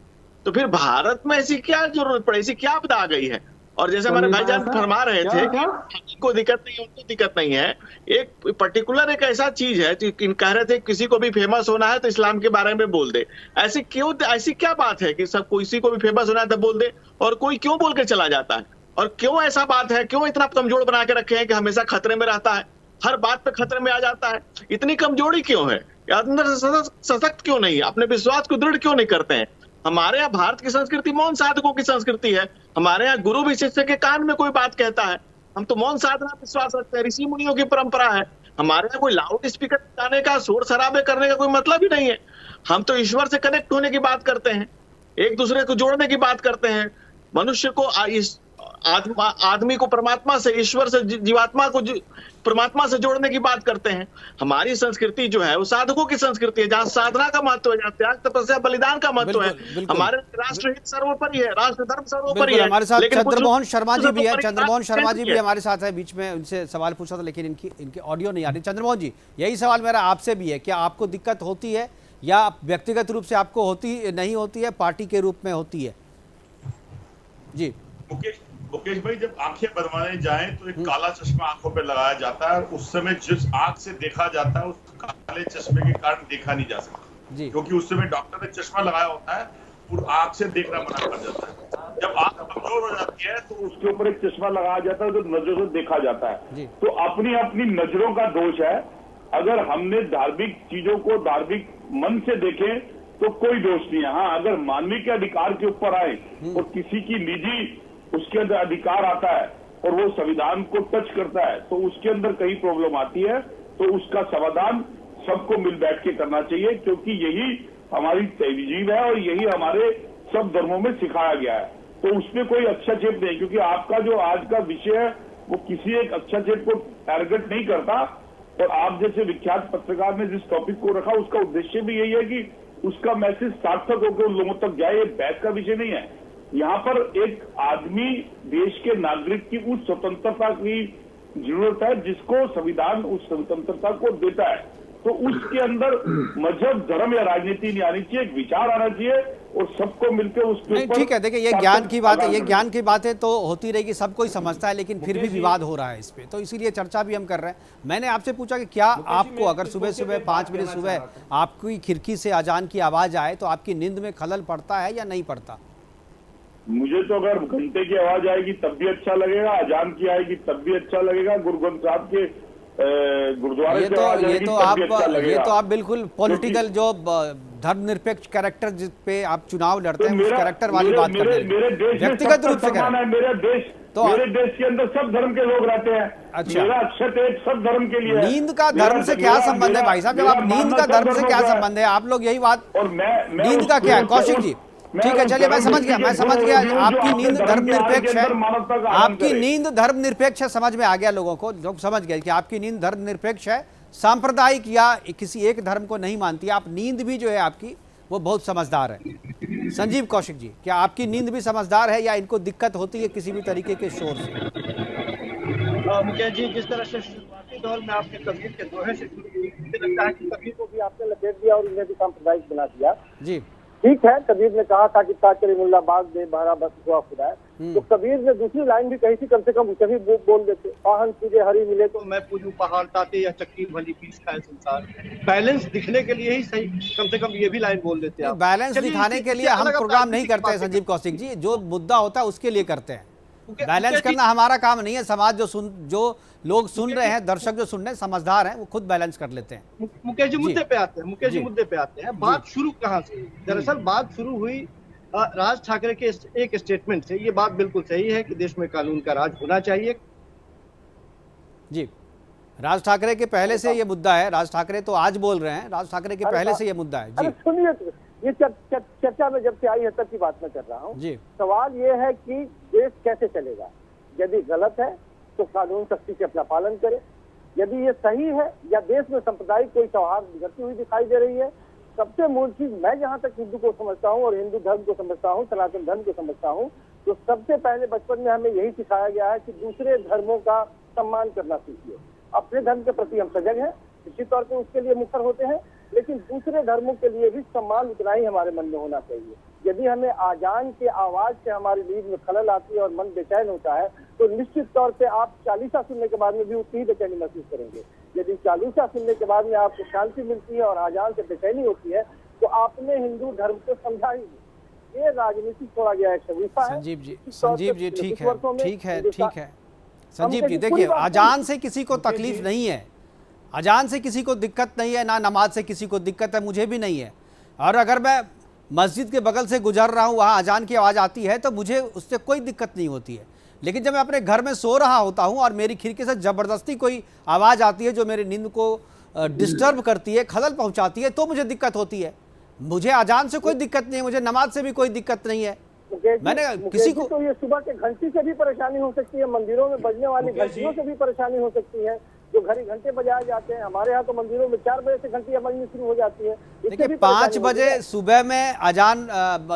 [SPEAKER 7] तो फिर भारत में ऐसी क्या जरूरत पड़ी, ऐसी क्या आपदा आ गई है? और जैसे हमारे भाईजान फरमा रहे थे कि को दिक्कत नहीं है, उनको दिक्कत नहीं है। एक पर्टिकुलर एक ऐसा चीज है कि कह रहे थे किसी को भी फेमस होना है तो इस्लाम के बारे में बोल दे। ऐसी क्या बात है कि सब किसी को भी फेमस होना है तो बोल दे, और कोई क्यों बोल के चला जाता है? और क्यों ऐसा बात है, क्यों इतना कमजोर बना के रखे हैं कि हमेशा खतरे में रहता है, हर बात पे खतरे में आ जाता है? इतनी कमजोरी क्यों है? अंदर से सशक्त क्यों नहीं, अपने विश्वास को दृढ़ क्यों नहीं करते हैं? हमारे यहाँ भारत की संस्कृति मौन साधकों की संस्कृति है। हमारे यहाँ गुरु भी शिष्य के कान में कोई बात कहता है, हम तो मौन साधना विश्वास रखते हैं, ऋषि मुनियों की परंपरा है। हमारे यहाँ कोई लाउड स्पीकर गाने का, शोर शराबे करने का कोई मतलब ही नहीं है। हम तो ईश्वर से कनेक्ट होने की बात करते हैं, एक दूसरे को जोड़ने की बात करते हैं, मनुष्य को आदमी को परमात्मा से, ईश्वर से जीवात्मा को परमात्मा से जोड़ने की बात करते हैं। हमारी संस्कृति जो है वो साधकों की संस्कृति है, जहाँ साधना का महत्व है, जहाँ त्याग तपस्या बलिदान का महत्व है। हमारे राष्ट्रहित सर्वोपरि है, राष्ट्र धर्म सर्वोपरि है।
[SPEAKER 4] हमारे साथ चंद्रमोहन शर्मा जी भी है,
[SPEAKER 7] चंद्रमोहन
[SPEAKER 4] शर्मा जी भी हमारे साथ है बीच में, उनसे सवाल पूछा था लेकिन इनकी ऑडियो नहीं आ रही। चंद्रमोहन जी, यही सवाल मेरा आपसे भी है, क्या आपको दिक्कत होती है या व्यक्तिगत रूप से आपको होती नहीं होती है, पार्टी के रूप में होती है? जी
[SPEAKER 9] मुकेश भाई, जब आंखें बनवाने जाएं तो एक काला चश्मा आंखों पे लगाया जाता है, उस समय जिस आंख से देखा जाता है उस काले चश्मे के कारण देखा नहीं जा सकता, क्योंकि उस समय डॉक्टर ने चश्मा लगाया होता है और आंख से देखना मना कर जाता है। जब आंख कमजोर हो जाती है तो उसके ऊपर एक चश्मा लगाया जाता है जो नजरों से देखा जाता है। तो अपनी अपनी नजरों का दोष है। अगर हमने धार्मिक चीजों को धार्मिक मन से देखें तो कोई दोष नहीं है। हाँ, अगर मानवीय के अधिकार के ऊपर आए और किसी की निजी उसके अंदर अधिकार आता है और वो संविधान को टच करता है तो उसके अंदर कहीं प्रॉब्लम आती है, तो उसका समाधान सबको मिल बैठ के करना चाहिए, क्योंकि यही हमारी तहजीब है और यही हमारे सब धर्मों में सिखाया गया है। तो उसमें कोई हस्तक्षेप नहीं, क्योंकि आपका जो आज का विषय है वो किसी एक हस्तक्षेप को टारगेट नहीं करता। और आप जैसे विख्यात पत्रकार ने जिस टॉपिक को रखा उसका उद्देश्य भी यही है कि उसका मैसेज सार्थक होकर उन लोगों तक जाए। ये बहस का विषय नहीं है। यहाँ पर एक आदमी, देश के नागरिक की उस स्वतंत्रता की जरूरत है जिसको संविधान उस स्वतंत्रता को देता है। तो उसके अंदर मजहब, धर्म या राजनीति नहीं आनी चाहिए, एक विचार आना चाहिए और सबको मिलकर उसके ऊपर।
[SPEAKER 4] ठीक है, देखिए ये ज्ञान की बात है, ये ज्ञान की बातें तो होती रहेगी, सब कोई समझता है, लेकिन फिर भी विवाद हो रहा है इस पे, तो इसीलिए चर्चा भी हम कर रहे हैं। मैंने आपसे पूछा कि क्या आपको अगर सुबह सुबह 5 बजे सुबह आपकी खिड़की से अजान की आवाज आए तो आपकी नींद में खलल पड़ता है या नहीं पड़ता?
[SPEAKER 9] मुझे तो अगर घंटे की आवाज आएगी तब भी अच्छा लगेगा, अजान की आएगी तब भी अच्छा लगेगा, गुरु ग्रंथ साहब के गुरुद्वारे से आवाज आएगी तब भी अच्छा लगेगा।
[SPEAKER 4] ये तो आप बिल्कुल पॉलिटिकल जो धर्मनिरपेक्ष कैरेक्टर जिस पे आप चुनाव लड़ते हैं उस कैरेक्टर वाली बात कर रहे हैं, व्यक्तिगत रूप से कह रहे हैं।
[SPEAKER 9] मेरे देश के अंदर सब धर्म के लोग रहते हैं।
[SPEAKER 4] अच्छा,
[SPEAKER 9] मेरा अक्षत एक सब धर्म के लिए।
[SPEAKER 4] नींद का धर्म से क्या संबंध है भाई साहब? जब आप नींद का धर्म से क्या संबंध है, आप लोग यही बात,
[SPEAKER 9] और
[SPEAKER 4] नींद का क्या है? कौशिक जी, ठीक है, चलिए मैं समझ गया, आपकी नींद धर्मनिरपेक्ष है, आपकी नींद धर्मनिरपेक्ष है, समझ में आ गया लोगों को, लोग समझ गए कि आपकी नींद धर्मनिरपेक्ष है, सांप्रदायिक या किसी एक धर्म को नहीं मानती। आप नींद भी जो है आपकी वो बहुत समझदार है। संजीव कौशिक जी, क्या आपकी नींद भी समझदार है या इनको दिक्कत होती है किसी भी तरीके के शोर से?
[SPEAKER 10] मुकेश जी, जिस तरह से शुरुआती दौर में आपने कबीर के दोहे से शुरू की, मुझे लगता है कि कबीर को भी आपने लपेट दिया और उन्हें भी सांप्रदायिक बना दिया।
[SPEAKER 4] जी
[SPEAKER 10] ठीक है, कबीर ने कहा था कि ताकरे मुल्ला बाग दे बारह बस हुआ खुदा। तो कबीर ने दूसरी लाइन भी कही थी, कम से कम उसे भी बोल देते, पाहन तुझे हरी मिले तो मैं पूजू पहाड़ ताते या चक्की भली पीस खाए संसार। बैलेंस दिखने के लिए ही सही, कम से कम ये भी लाइन बोल देते हैं।
[SPEAKER 4] बैलेंस दिखाने के लिए हम प्रोग्राम नहीं करते हैं संजीव कौशिक जी, जो मुद्दा होता है उसके लिए करते हैं। बैलेंस करना हमारा काम नहीं है। समाज जो लोग सुन रहे हैं, दर्शक जो सुन रहे हैं, समझदार हैं, वो खुद बैलेंस कर लेते हैं।
[SPEAKER 10] मुकेश जी मुद्दे पे आते हैं, मुकेश जी मुद्दे पे आते हैं। बात शुरू कहाँ से? दरअसल बात शुरू हुई राज ठाकरे के एक स्टेटमेंट से। ये बात बिल्कुल सही है कि देश में कानून का राज होना चाहिए।
[SPEAKER 4] जी, राज ठाकरे के पहले से ये मुद्दा है। राज ठाकरे तो आज बोल रहे हैं, राज ठाकरे के पहले से ये मुद्दा है। जी
[SPEAKER 10] सुनिए, ये चर्चा में जब से आई है तब की बात मैं कर रहा हूँ। सवाल ये है कि देश कैसे चलेगा। यदि गलत है तो कानून सख्ती से अपना पालन करे, यदि ये सही है या देश में सांप्रदायिक कोई सौहार्द बिगड़ती हुई दिखाई दे रही है। सबसे मूल चीज, मैं जहाँ तक हिंदू को समझता हूँ और हिंदू धर्म को समझता हूँ, सनातन धर्म को समझता हूँ, तो सबसे पहले बचपन में हमें यही सिखाया गया है कि दूसरे धर्मों का सम्मान करना सीखिए। अपने धर्म के प्रति हम सजग हैं, निश्चित तौर पर उसके लिए मुखर होते हैं, लेकिन दूसरे धर्मों के लिए भी सम्मान उतना ही हमारे मन में होना चाहिए। यदि हमें आजान के आवाज से हमारी नींद में खलल आती है और मन बेचैन होता है, तो निश्चित तौर पे आप चालीसा सुनने के बाद में भी उतनी ही बेचैनी महसूस करेंगे। यदि चालीसा सुनने के बाद में आपको शांति मिलती है और आजान से बेचैनी होती है, तो आपने हिंदू धर्म को समझा ही नहीं। ये राजनीति छोड़ा गया एक शरीफा है।
[SPEAKER 4] संजीव जी ठीक है। संजीव जी देखिए, अजान से किसी को तकलीफ नहीं है, अजान से किसी को दिक्कत नहीं है, ना नमाज से किसी को दिक्कत है, मुझे भी नहीं है। और अगर मैं मस्जिद के बगल से गुजर रहा हूँ, वहाँ अजान की आवाज़ आती है तो मुझे उससे कोई दिक्कत नहीं होती है। लेकिन जब मैं अपने घर में सो रहा होता हूँ और मेरी खिड़की से ज़बरदस्ती कोई आवाज़ आती है जो मेरी नींद को डिस्टर्ब करती है, खलल पहुँचाती है, तो मुझे दिक्कत होती है। मुझे अजान से कोई दिक्कत नहीं है, मुझे नमाज से भी कोई दिक्कत नहीं है। मैंने किसी को
[SPEAKER 10] तो ये सुबह के घंटी से भी परेशानी हो सकती है, मंदिरों में बजने वाली घंटियों से भी परेशानी हो सकती है, जो घड़ी घंटे बजाए जाते हैं। हमारे यहाँ तो मंदिरों में 4 बजे से घंटियां बजनी शुरू हो जाती है।
[SPEAKER 4] देखिए 5 बजे सुबह में अजान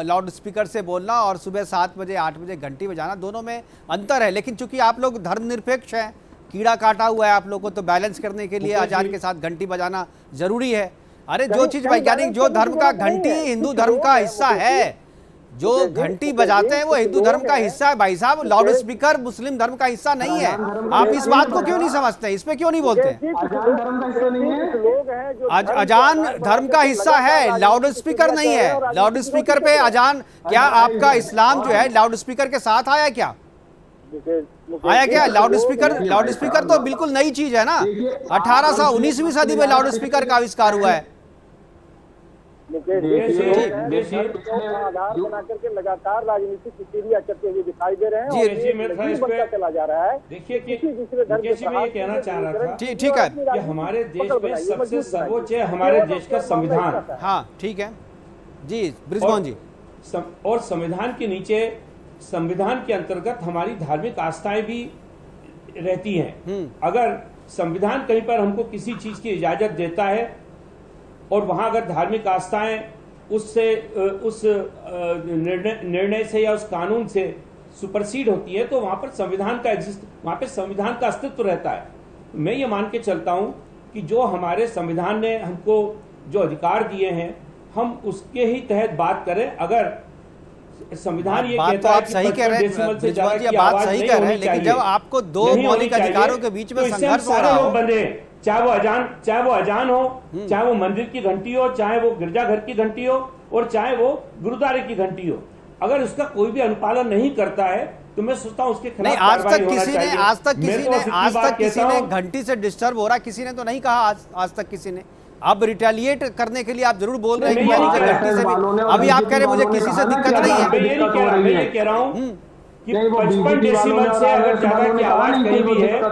[SPEAKER 4] लाउड स्पीकर से बोलना और सुबह 7 बजे 8 बजे घंटी बजाना, दोनों में अंतर है। लेकिन चूंकि आप लोग धर्मनिरपेक्ष हैं, कीड़ा काटा हुआ है आप लोगों को, तो बैलेंस करने के लिए अजान के साथ घंटी बजाना जरूरी है। अरे जो चीज वैज्ञानिक, जो धर्म का घंटी हिंदू धर्म का हिस्सा है, जो घंटी बजाते हैं वो हिंदू धर्म का हिस्सा है भाई साहब। लाउड स्पीकर मुस्लिम धर्म का हिस्सा नहीं है। आप इस बात को क्यों नहीं समझते, इस पे क्यों नहीं बोलते? अजान धर्म का हिस्सा है, लाउड स्पीकर नहीं है। लाउड स्पीकर पे अजान, क्या आपका इस्लाम जो है लाउड स्पीकर के साथ आया क्या? आया क्या? लाउड स्पीकर तो बिल्कुल नई चीज है ना। 1819वीं सदी में लाउड स्पीकर का आविष्कार हुआ है।
[SPEAKER 10] आधार बना करके लगातार राजनीतिक सीढ़ियां चढ़ते हुए दिखाई दे रहे हैं। चला जा रहा है।
[SPEAKER 6] देखिए किसी दूसरे धर्म के मैं ये कहना चाह रहा था,
[SPEAKER 4] ठीक है,
[SPEAKER 6] कि हमारे देश में सबसे सर्वोच्च है हमारे देश का संविधान।
[SPEAKER 4] हाँ ठीक है जी बृजमोहन जी।
[SPEAKER 6] और संविधान के नीचे, संविधान के अंतर्गत हमारी धार्मिक आस्थाएं भी रहती हैं। अगर संविधान कहीं पर हमको किसी चीज की इजाजत देता है और वहां अगर धार्मिक आस्थाएं उस निर्णय से या उस कानून से सुपरसीड होती है, तो वहां पर संविधान का अस्तित्व रहता है। मैं ये मान के चलता हूं कि जो हमारे संविधान ने हमको जो अधिकार दिए हैं, हम उसके ही तहत बात करें। अगर संविधान ये कहता है कि
[SPEAKER 4] सही कह रहे हैं, बात सही कह रहे हैं, लेकिन जब आपको दो मौलिक अधिकारों के बीच में संघर्ष हो रहा हो,
[SPEAKER 6] चाहे वो अजान हो, चाहे वो मंदिर की घंटी हो, चाहे वो गिरजाघर की घंटी हो, और चाहे वो गुरुद्वारे की घंटी हो, अगर उसका कोई भी अनुपालन नहीं करता है तो मैं सोचता हूँ उसके खिलाफ कार्रवाई होना चाहिए।
[SPEAKER 4] आज तक किसी ने घंटी से डिस्टर्ब हो रहा, किसी ने तो नहीं कहा आज तक किसी ने। अब रिटेलिएट करने के लिए आप जरूर बोल रहे हैं कि मुझे घंटी से भी, अभी आप कह रहे मुझे किसी से दिक्कत नहीं है।
[SPEAKER 6] मैं ये कह रहा हूँ कि 55 डेसिबल से अगर ज्यादा की आवाज कहीं भी है तो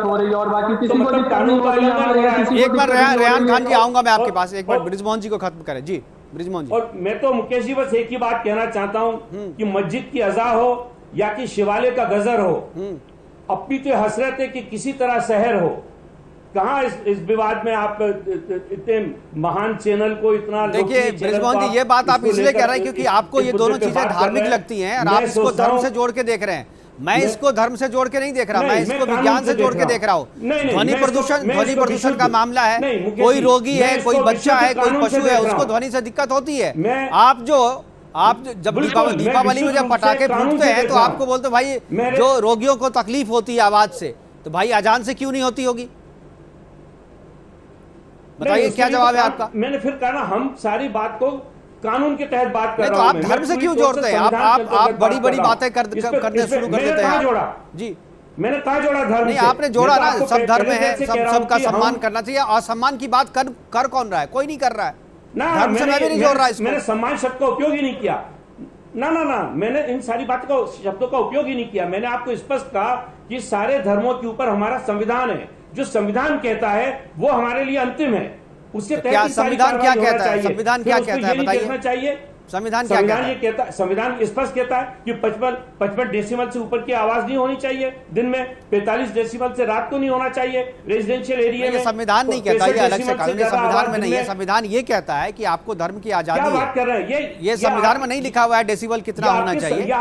[SPEAKER 6] मतलब कानून का उल्लंघन हो रहा है।
[SPEAKER 4] एक बार रेहान खान जी आऊंगा मैं आपके पास, एक बार बृजमोहन जी को खत्म करें। जी बृजमोहन जी।
[SPEAKER 6] और मैं तो मुकेश जी बस एक ही बात कहना चाहता हूँ कि मस्जिद की अज़ा हो या कि शिवालय का गजर हो, अपनी तो हसरत है कि किसी तरह शहर हो। कहाँ इस विवाद में आप इतने महान चैनल को इतना,
[SPEAKER 4] देखिए बृजमोहन जी ये बात आप इसलिए कह रहे हैं क्योंकि आपको ये दोनों चीजें धार्मिक लगती हैं और आप इसको धर्म से जोड़ के देख रहे हैं। मैं इसको धर्म से जोड़ के नहीं देख रहा, मैं इसको विज्ञान से जोड़ के देख रहा हूँ। ध्वनि प्रदूषण का मामला है, कोई रोगी है, कोई बच्चा है, कोई पशु है, उसको ध्वनि से दिक्कत होती है। आप जब दीपावली में जब पटाखे फूटते हैं तो आपको बोलते भाई जो रोगियों को तकलीफ होती है आवाज से, तो भाई अजान से क्यों नहीं होती होगी? बताइए क्या जवाब है आपका?
[SPEAKER 6] मैंने फिर कहा ना, हम सारी बात को कानून के तहत बात कर रहा हूं।
[SPEAKER 4] तो आप धर्म से क्यों जोड़ते हैं? आप बड़ी बातें करने शुरू कर देते हैं। जी
[SPEAKER 6] मैंने कहा जोड़ा धर्म
[SPEAKER 4] नहीं, आपने जोड़ा ना, सब धर्म है, सबका सम्मान करना चाहिए। असम्मान की बात कर कौन रहा है? कोई नहीं कर रहा है धर्म से। मैं भी नहीं जोड़ रहा इसको।
[SPEAKER 6] मैंने सम्मान शब्द का उपयोग ही नहीं किया ना, मैंने इन सारी बातों का शब्दों का उपयोग ही नहीं किया। मैंने आपको स्पष्ट कहा कि सारे धर्मों के ऊपर हमारा संविधान है, जो संविधान कहता है वो हमारे लिए अंतिम है। उसके तहत
[SPEAKER 4] संविधान क्या कहता है? संविधान क्या कहता है बताइए? संविधान क्या कहता है?
[SPEAKER 6] संविधान स्पष्ट कहता है कि 55 डेसिबल से ऊपर की आवाज नहीं होनी चाहिए दिन में, 45 डेसिबल से रात को नहीं होना चाहिए रेजिडेंशियल एरिया में।
[SPEAKER 4] संविधान नहीं कहता, ये अलग से कानून है, संविधान में नहीं है। संविधान ये कहता है कि आपको धर्म की आजादी है।
[SPEAKER 6] बात कर रहे हैं
[SPEAKER 4] ये संविधान में नहीं लिखा हुआ है डेसिबल कितना होना चाहिए,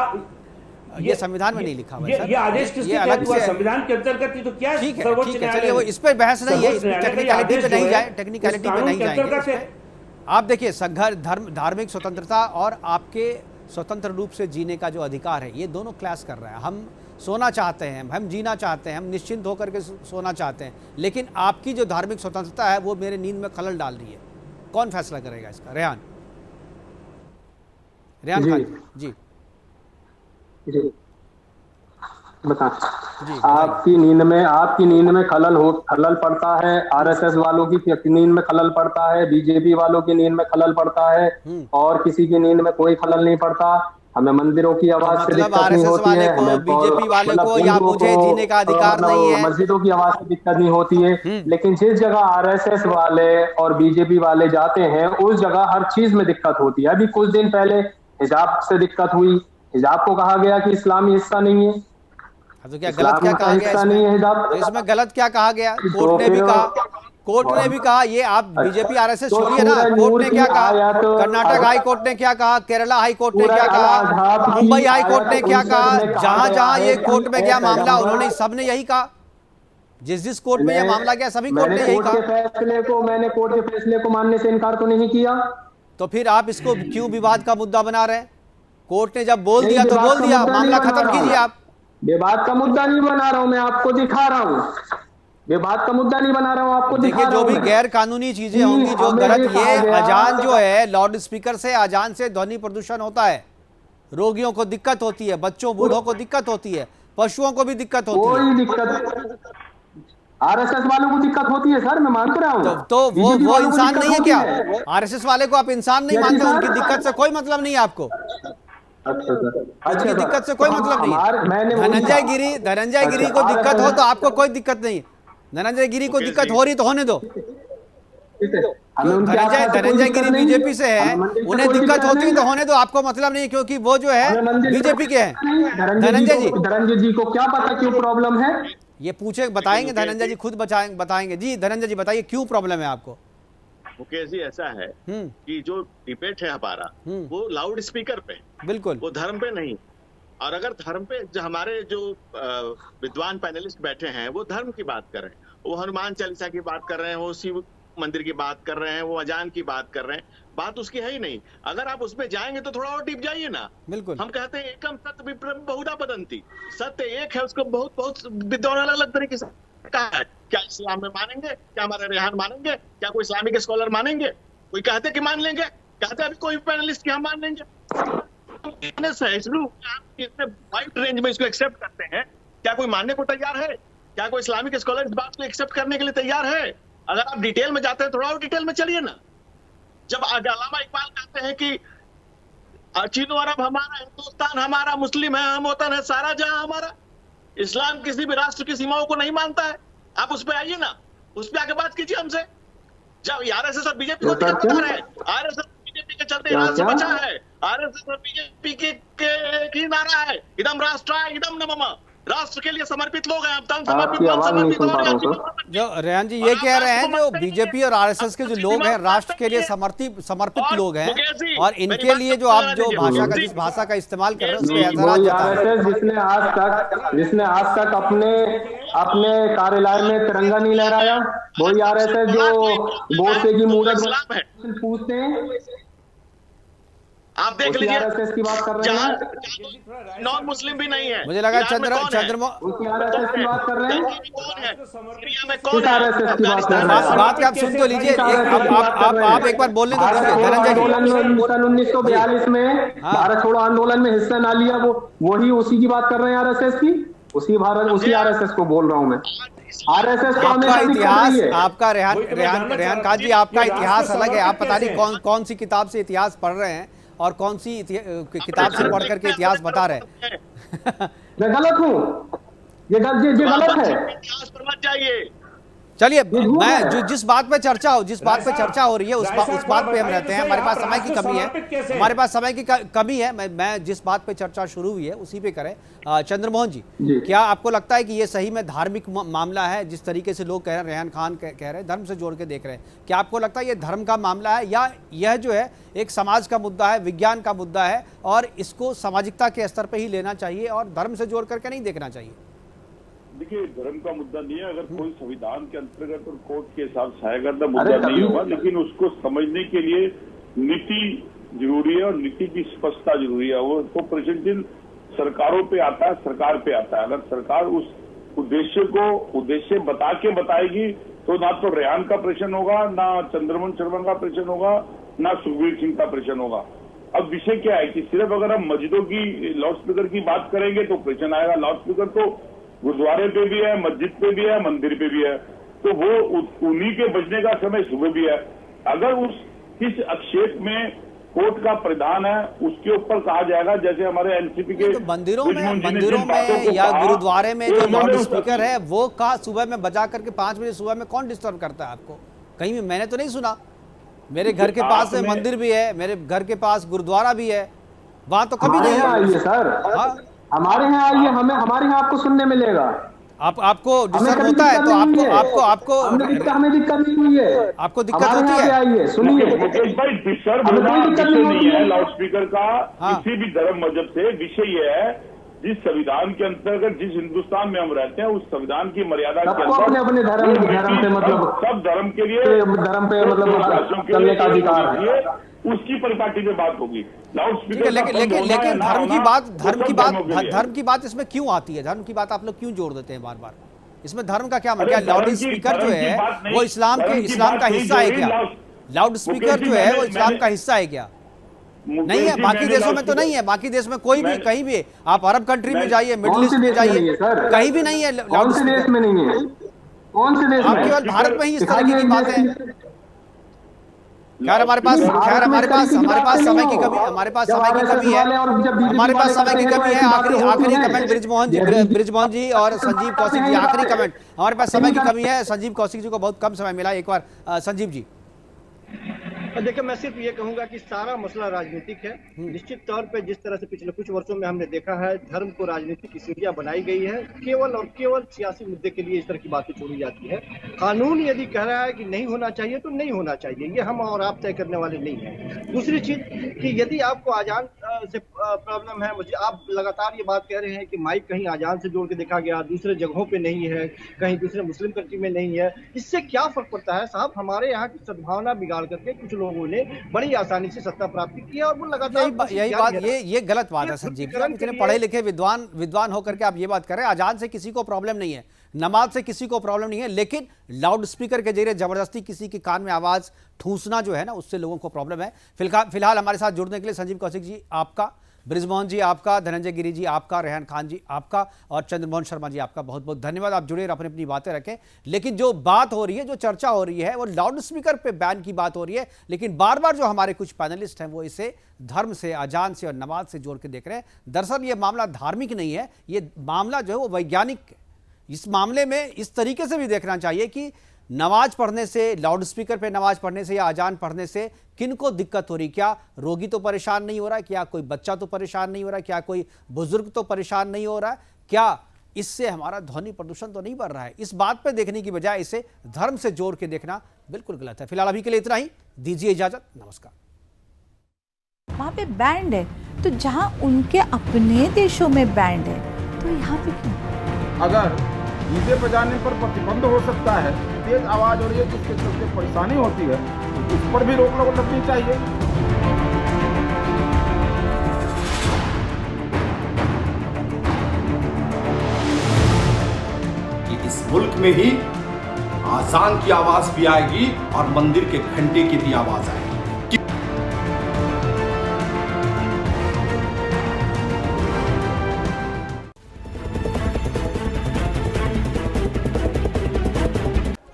[SPEAKER 4] ये संविधान में नहीं लिखा हुआ है।
[SPEAKER 6] ये आदेश किसने अलग हुआ? संविधान के अंतर्गत ही तो क्या है?
[SPEAKER 4] ठीक है, चलिए वो इस पर बहस नहीं है, टेक्निकलिटी पे नहीं जाए, टेक्निकलिटी पे नहीं जाएंगे। आप देखिए धार्मिक स्वतंत्रता और आपके स्वतंत्र रूप से जीने का जो अधिकार है, ये दोनों क्लैश कर रहा है। हम सोना चाहते हैं, हम जीना चाहते हैं, हम निश्चिंत होकर के सोना चाहते हैं, लेकिन आपकी जो धार्मिक स्वतंत्रता है वो मेरे नींद में खलल डाल रही है। कौन फैसला करेगा इसका? रेहान खान जी
[SPEAKER 8] बता। आपकी नींद में खलल पड़ता है, आरएसएस वालों की नींद में खलल पड़ता है, बीजेपी वालों की नींद में खलल पड़ता है, और किसी की नींद में कोई खलल नहीं पड़ता। हमें मंदिरों की आवाज से दिक्कत नहीं होती है,
[SPEAKER 4] बीजेपी वाले को या मुझे जीने का अधिकार नहीं है,
[SPEAKER 8] मस्जिदों की आवाज से दिक्कत नहीं होती है। लेकिन जिस जगह आरएसएस वाले और बीजेपी वाले जाते हैं उस जगह हर चीज में दिक्कत होती है। अभी कुछ दिन पहले हिजाब से दिक्कत हुई, हिजाब को कहा गया कि इस्लामी हिस्सा नहीं है।
[SPEAKER 4] तो क्या गलत क्या कहा गया इसमें? इसमें गलत क्या कहा गया? कोर्ट ने भी कहा ये आप बीजेपी आरएसएस छोड़िए ना। कोर्ट ने क्या कहा? कर्नाटक हाई कोर्ट ने क्या कहा? केरला हाई कोर्ट ने क्या कहा? मुंबई हाई कोर्ट ने क्या कहा? जहां जहां ये कोर्ट में गया मामला, उन्होंने सबने यही कहा। जिस कोर्ट में ये मामला गया सभी कोर्ट ने यही कहा।
[SPEAKER 8] मैंने कोर्ट के फैसले को मानने से इनकार तो नहीं किया।
[SPEAKER 4] तो फिर आप इसको क्यों विवाद का मुद्दा बना रहे हैं? कोर्ट ने जब बोल दिया तो बोल दिया, मामला खत्म कीजिए आप।
[SPEAKER 8] विवाद का मुद्दा नहीं बना रहा हूं, मैं आपको दिखा रहा हूं। विवाद का मुद्दा नहीं बना रहा हूं, आपको दिखा रहा हूं।
[SPEAKER 4] जो भी गैर कानूनी चीजें होंगी, जो गलत, ये अजान जो है, लाउड स्पीकर से अजान से ध्वनि प्रदूषण होता है, रोगियों को दिक्कत होती है, बच्चों बूढ़ों को दिक्कत होती है, पशुओं को भी दिक्कत होती है।
[SPEAKER 8] कोई दिक्कत आरएसएस वालों को दिक्कत होती है सर, मैं मान रहा हूं।
[SPEAKER 4] तो वो इंसान नहीं है क्या? आरएसएस वाले को आप इंसान नहीं मानते? उनकी दिक्कत से कोई मतलब नहीं है आपको? उनकी दिक्कत से कोई मतलब नहीं। धनंजय गिरी को दिक्कत हो तो आपको कोई दिक्कत नहीं। धनंजय गिरी को दिक्कत हो रही तो होने दो। धनंजय गिरी बीजेपी से है, उन्हें दिक्कत होती है तो होने दो, आपको मतलब नहीं, क्योंकि वो जो है बीजेपी के हैं।
[SPEAKER 8] धनंजय जी को क्या पता क्यों प्रॉब्लम है?
[SPEAKER 4] ये पूछे, बताएंगे धनंजय जी, खुद बताएंगे। जी धनंजय जी बताइए क्यों प्रॉब्लम है आपको?
[SPEAKER 7] मुकेश जी ऐसा है कि जो डिबेट है हमारा वो लाउड स्पीकर पे,
[SPEAKER 4] बिल्कुल,
[SPEAKER 7] वो धर्म पे नहीं। और अगर धर्म पे जो हमारे जो विद्वान पैनलिस्ट बैठे हैं वो धर्म की बात कर रहे हैं, वो हनुमान चालीसा की बात कर रहे हैं, वो शिव मंदिर की बात कर रहे हैं, वो अजान की बात कर रहे हैं, बात उसकी है ही नहीं। अगर आप उसमें जाएंगे तो थोड़ा और डीप जाइए ना।
[SPEAKER 4] बिल्कुल,
[SPEAKER 7] हम कहते हैं एकम सत्य विप्रम बहुधा वदन्ति, सत्य एक है, उसको बहुत बहुत विद्वान अलग अलग तरीके से कहा है। क्या इस्लाम में मानेंगे? क्या हमारे रेहान मानेंगे? क्या कोई इस्लामिक स्कॉलर मानेंगे? कोई कहते कि मान लेंगे, कहते अभी कोई पैनलिस्ट की हम मान लेंगे। इतने वाइड रेंज में इसको एक्सेप्ट करते हैं, क्या कोई मानने को तैयार है? क्या कोई इस्लामिक स्कॉलर इस बात को एक्सेप्ट करने के लिए तैयार है? अगर आप डिटेल में जाते हैं, थोड़ा और डिटेल में चलिए ना। जब अल्लामा इकबाल कहते हैं कि चीनो अरब हमारा, हिंदुस्तान हमारा, मुस्लिम है हम, वतन है सारा जहां हमारा, इस्लाम किसी भी राष्ट्र की सीमाओं को नहीं मानता है। आप उस पर आइए ना, उस पर आके बात कीजिए हमसे। जब आरएसएस और बीजेपी को दिक्कत बता रहे हैं, आरएसएस बीजेपी के चलते ईरान से बचा है, आरएसएस और बीजेपी के नारा है इदम राष्ट्राय इदम नमः, राष्ट्र के लिए समर्पित लोग हैं।
[SPEAKER 4] जो रेहान जी ये कह रहे हैं, जो बीजेपी और आरएसएस के जो लोग हैं राष्ट्र के लिए समर्पित लोग हैं, और इनके लिए जो आप जो भाषा का, जिस भाषा का इस्तेमाल कर रहे हैं उसके एतराज जता रहे हैं।
[SPEAKER 8] जिसने आज तक अपने कार्यालय में तिरंगा नहीं लहराया, वही आरएसएस जो गोसे की मूर्त पूछते हैं।
[SPEAKER 7] आप देख लीजिए,
[SPEAKER 8] आरएसएस की बात कर रहे हैं,
[SPEAKER 7] नॉन मुस्लिम भी नहीं है।
[SPEAKER 4] मुझे लगा
[SPEAKER 8] आरएसएस की बात कर रहे हैं।
[SPEAKER 4] बात आप सुन तो लीजिए, आप एक बार बोलने तो दीजिए। धनंजय जी
[SPEAKER 8] 1942 में भारत छोड़ो आंदोलन में हिस्सा ना लिया, वही उसी की बात कर रहे हैं आरएसएस की, उसी आरएसएस को बोल रहा हूं मैं। आरएसएस
[SPEAKER 4] आपका इतिहास, आपका रेहान खान जी, आपका इतिहास अलग है। आप पता नहीं कौन सी किताब से इतिहास पढ़ रहे हैं और कौन सी किताब से पढ़ करके इतिहास बता रहे हैं।
[SPEAKER 8] मैं गलत हूँ, ये गलत है।
[SPEAKER 7] इतिहास पर मत जाइए।
[SPEAKER 4] चलिए, मैं जिस बात पे चर्चा हो रही है उस बात पे हम रहते हैं। हमारे पास समय की कमी है, मैं जिस बात पे चर्चा शुरू हुई है उसी पे करें। चंद्रमोहन जी, क्या आपको लगता है कि ये सही में धार्मिक मामला है? जिस तरीके से लोग कह रहे हैं, रेहान खान कह रहे हैं, धर्म से जोड़ के देख रहे हैं, क्या आपको लगता है ये धर्म का मामला है, या यह जो है एक समाज का मुद्दा है, विज्ञान का मुद्दा है, और इसको सामाजिकता के स्तर पर ही लेना चाहिए और धर्म से जोड़ करके नहीं देखना चाहिए?
[SPEAKER 11] देखिए, धर्म का मुद्दा नहीं है। अगर कोई संविधान के अंतर्गत और कोर्ट के हिसाब से आएगा तो मुद्दा नहीं होगा, लेकिन उसको समझने के लिए नीति जरूरी है और नीति की स्पष्टता जरूरी है। वो तो प्रेजेंटेशन सरकारों पे आता है, सरकार पे आता है। अगर सरकार उस उद्देश्य बता के बताएगी तो ना तो रेहान का प्रश्न होगा, ना चंद्रमोहन शर्मा का प्रश्न होगा, ना सुखबीर सिंह का प्रश्न होगा। अब विषय क्या है कि सिर्फ अगर हम मस्जिदों की लाउड स्पीकर की बात करेंगे तो प्रश्न आएगा। लाउड स्पीकर तो गुरुद्वारे पे भी है, मस्जिद पे भी है, मंदिर पे भी है, तो वो उन्हीं के बजने का समय सुबह भी है। अगर किस आक्षेप में कोर्ट का प्रधान है उसके ऊपर कहा जाएगा, जैसे हमारे एनसीपी के
[SPEAKER 4] तो मंदिरों में या गुरुद्वारे में जो लाउड स्पीकर है वो का सुबह में बजा करके 5 बजे सुबह में कौन डिस्टर्ब करता है आपको? कहीं भी मैंने तो नहीं सुना। मेरे घर के पास मंदिर भी है, मेरे घर के पास गुरुद्वारा भी है, वहां तो कभी नहीं
[SPEAKER 8] आइए सर, हमारे यहाँ आइए, हमारे यहाँ आपको सुनने मिलेगा।
[SPEAKER 4] आपको डिस्टर्ब होता है तो आपको
[SPEAKER 8] हमें दिक्कत नहीं हुई है।
[SPEAKER 4] आपको दिक्कत होती है?
[SPEAKER 8] आइए सुनिए,
[SPEAKER 11] मुकेश भाई, डिस्टर्ब होना विषय नहीं है लाउड स्पीकर का। किसी भी धर्म मजहब से विषय ये है, जिस संविधान के अंतर्गत जिस हिंदुस्तान में हम रहते हैं उस संविधान की मर्यादा के अंदर
[SPEAKER 8] अपने धर्म पे मतलब
[SPEAKER 11] सब धर्म के लिए
[SPEAKER 8] धर्म पे मतलब चलने का अधिकार है,
[SPEAKER 11] उसकी परिपाटी में बात होगी। लाउड स्पीकर
[SPEAKER 4] लेकिन धर्म की बात इसमें क्यों आती है? धर्म की बात आप लोग क्यों जोड़ देते हैं बार बार? इसमें धर्म का क्या मतलब? लाउड स्पीकर जो है वो इस्लाम का हिस्सा है क्या? लाउड स्पीकर जो है वो इस्लाम का हिस्सा है क्या? नहीं है। बाकी देशों में तो नहीं है। बाकी देश में कोई भी कहीं भी आप अरब कंट्री में जाइए, मिडिल ईस्ट में जाइए, कहीं भी नहीं है लाउड स्पीकर।
[SPEAKER 8] देश में नहीं है। कौन से देश में?
[SPEAKER 4] आप केवल भारत में ही इस तरह की बातें। खैर हमारे पास समय की कमी है। हमारे पास समय की कमी है। आखिरी कमेंट ब्रिजमोहन जी और संजीव कौशिक जी, आखिरी कमेंट। हमारे पास समय की कमी है। संजीव कौशिक जी को बहुत कम समय मिला। एक बार संजीव जी।
[SPEAKER 12] देखिए, मैं सिर्फ ये कहूंगा कि सारा मसला राजनीतिक है। निश्चित तौर पे जिस तरह से पिछले कुछ वर्षों में हमने देखा है, धर्म को राजनीतिक की सीढ़ियां बनाई गई है, केवल और केवल सियासी मुद्दे के लिए इस तरह की बातें छोड़ी जाती है। कानून यदि कह रहा है कि नहीं होना चाहिए तो नहीं होना चाहिए, ये हम और आप तय करने वाले नहीं हैं। दूसरी चीज कि यदि आपको अजान से प्रॉब्लम है, मुझे आप लगातार ये बात कह रहे हैं कि माइक कहीं अजान से जोड़ के देखा गया, दूसरे जगहों पे नहीं है, कहीं दूसरे मुस्लिम कंट्री में नहीं है, इससे क्या फर्क पड़ता है साहब? हमारे यहाँ की सद्भावना बिगाड़ करके कुछ लोगों ने बड़ी आसानी से सत्ता प्राप्ति की और वो लगातार
[SPEAKER 4] यही बात, ये गलत बात है संजीव जी। इतने पढ़े लिखे विद्वान होकर के आप ये बात कर रहे हैं। अजान से किसी को प्रॉब्लम नहीं है, नमाज से किसी को प्रॉब्लम नहीं है, लेकिन लाउड स्पीकर के जरिए जबरदस्ती किसी के कान में आवाज ठूंसना जो है ना, उससे लोगों को प्रॉब्लम है। फिलहाल हमारे साथ जुड़ने के लिए संजीव कौशिक जी आपका, ब्रिजमोहन जी आपका, धनंजय गिरी जी आपका, रेहान खान जी आपका और चंद्रमोहन शर्मा जी आपका बहुत बहुत धन्यवाद। आप जुड़े अपनी अपनी बातें रखें। लेकिन जो बात हो रही है, जो चर्चा हो रही है, वो लाउड स्पीकर पे बैन की बात हो रही है। लेकिन बार बार जो हमारे कुछ पैनलिस्ट हैं वो इसे धर्म से, अजान से और नमाज से जोड़ के देख रहे हैं। दरअसल ये मामला धार्मिक नहीं है, ये मामला जो है वो वैज्ञानिक है। इस मामले में इस तरीके से भी देखना चाहिए कि नमाज पढ़ने से, लाउड स्पीकर पे नमाज पढ़ने से या अजान पढ़ने से किनको दिक्कत हो रही? क्या रोगी तो परेशान नहीं हो रहा है? क्या कोई बच्चा तो परेशान नहीं हो रहा है? क्या कोई बुजुर्ग तो परेशान नहीं हो रहा है? क्या इससे हमारा ध्वनि प्रदूषण तो नहीं बढ़ रहा है? इस बात पे देखने की बजाय इसे धर्म से जोड़ के देखना बिल्कुल गलत है। फिलहाल अभी के लिए इतना ही, दीजिए इजाजत, नमस्कार।
[SPEAKER 1] वहाँ पे बैंड है, तो जहाँ उनके अपने देशों में बैंड है तो यहाँ पे क्यों?
[SPEAKER 2] अगर डीजे बजाने पर प्रतिबंध हो सकता है, तेज आवाज हो रही है जिसके चलते परेशानी होती है, तो उस पर भी रोक लगनी चाहिए।
[SPEAKER 3] कि इस मुल्क में ही आजान की आवाज भी आएगी और मंदिर के घंटे की भी आवाज आएगी।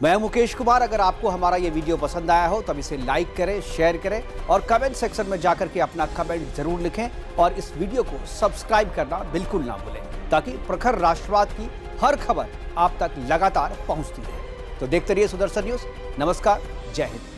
[SPEAKER 4] मैं मुकेश कुमार। अगर आपको हमारा ये वीडियो पसंद आया हो तब इसे लाइक करें, शेयर करें और कमेंट सेक्शन में जाकर के अपना कमेंट जरूर लिखें और इस वीडियो को सब्सक्राइब करना बिल्कुल ना भूलें, ताकि प्रखर राष्ट्रवाद की हर खबर आप तक लगातार पहुंचती रहे। तो देखते रहिए सुदर्शन न्यूज। नमस्कार, जय हिंद।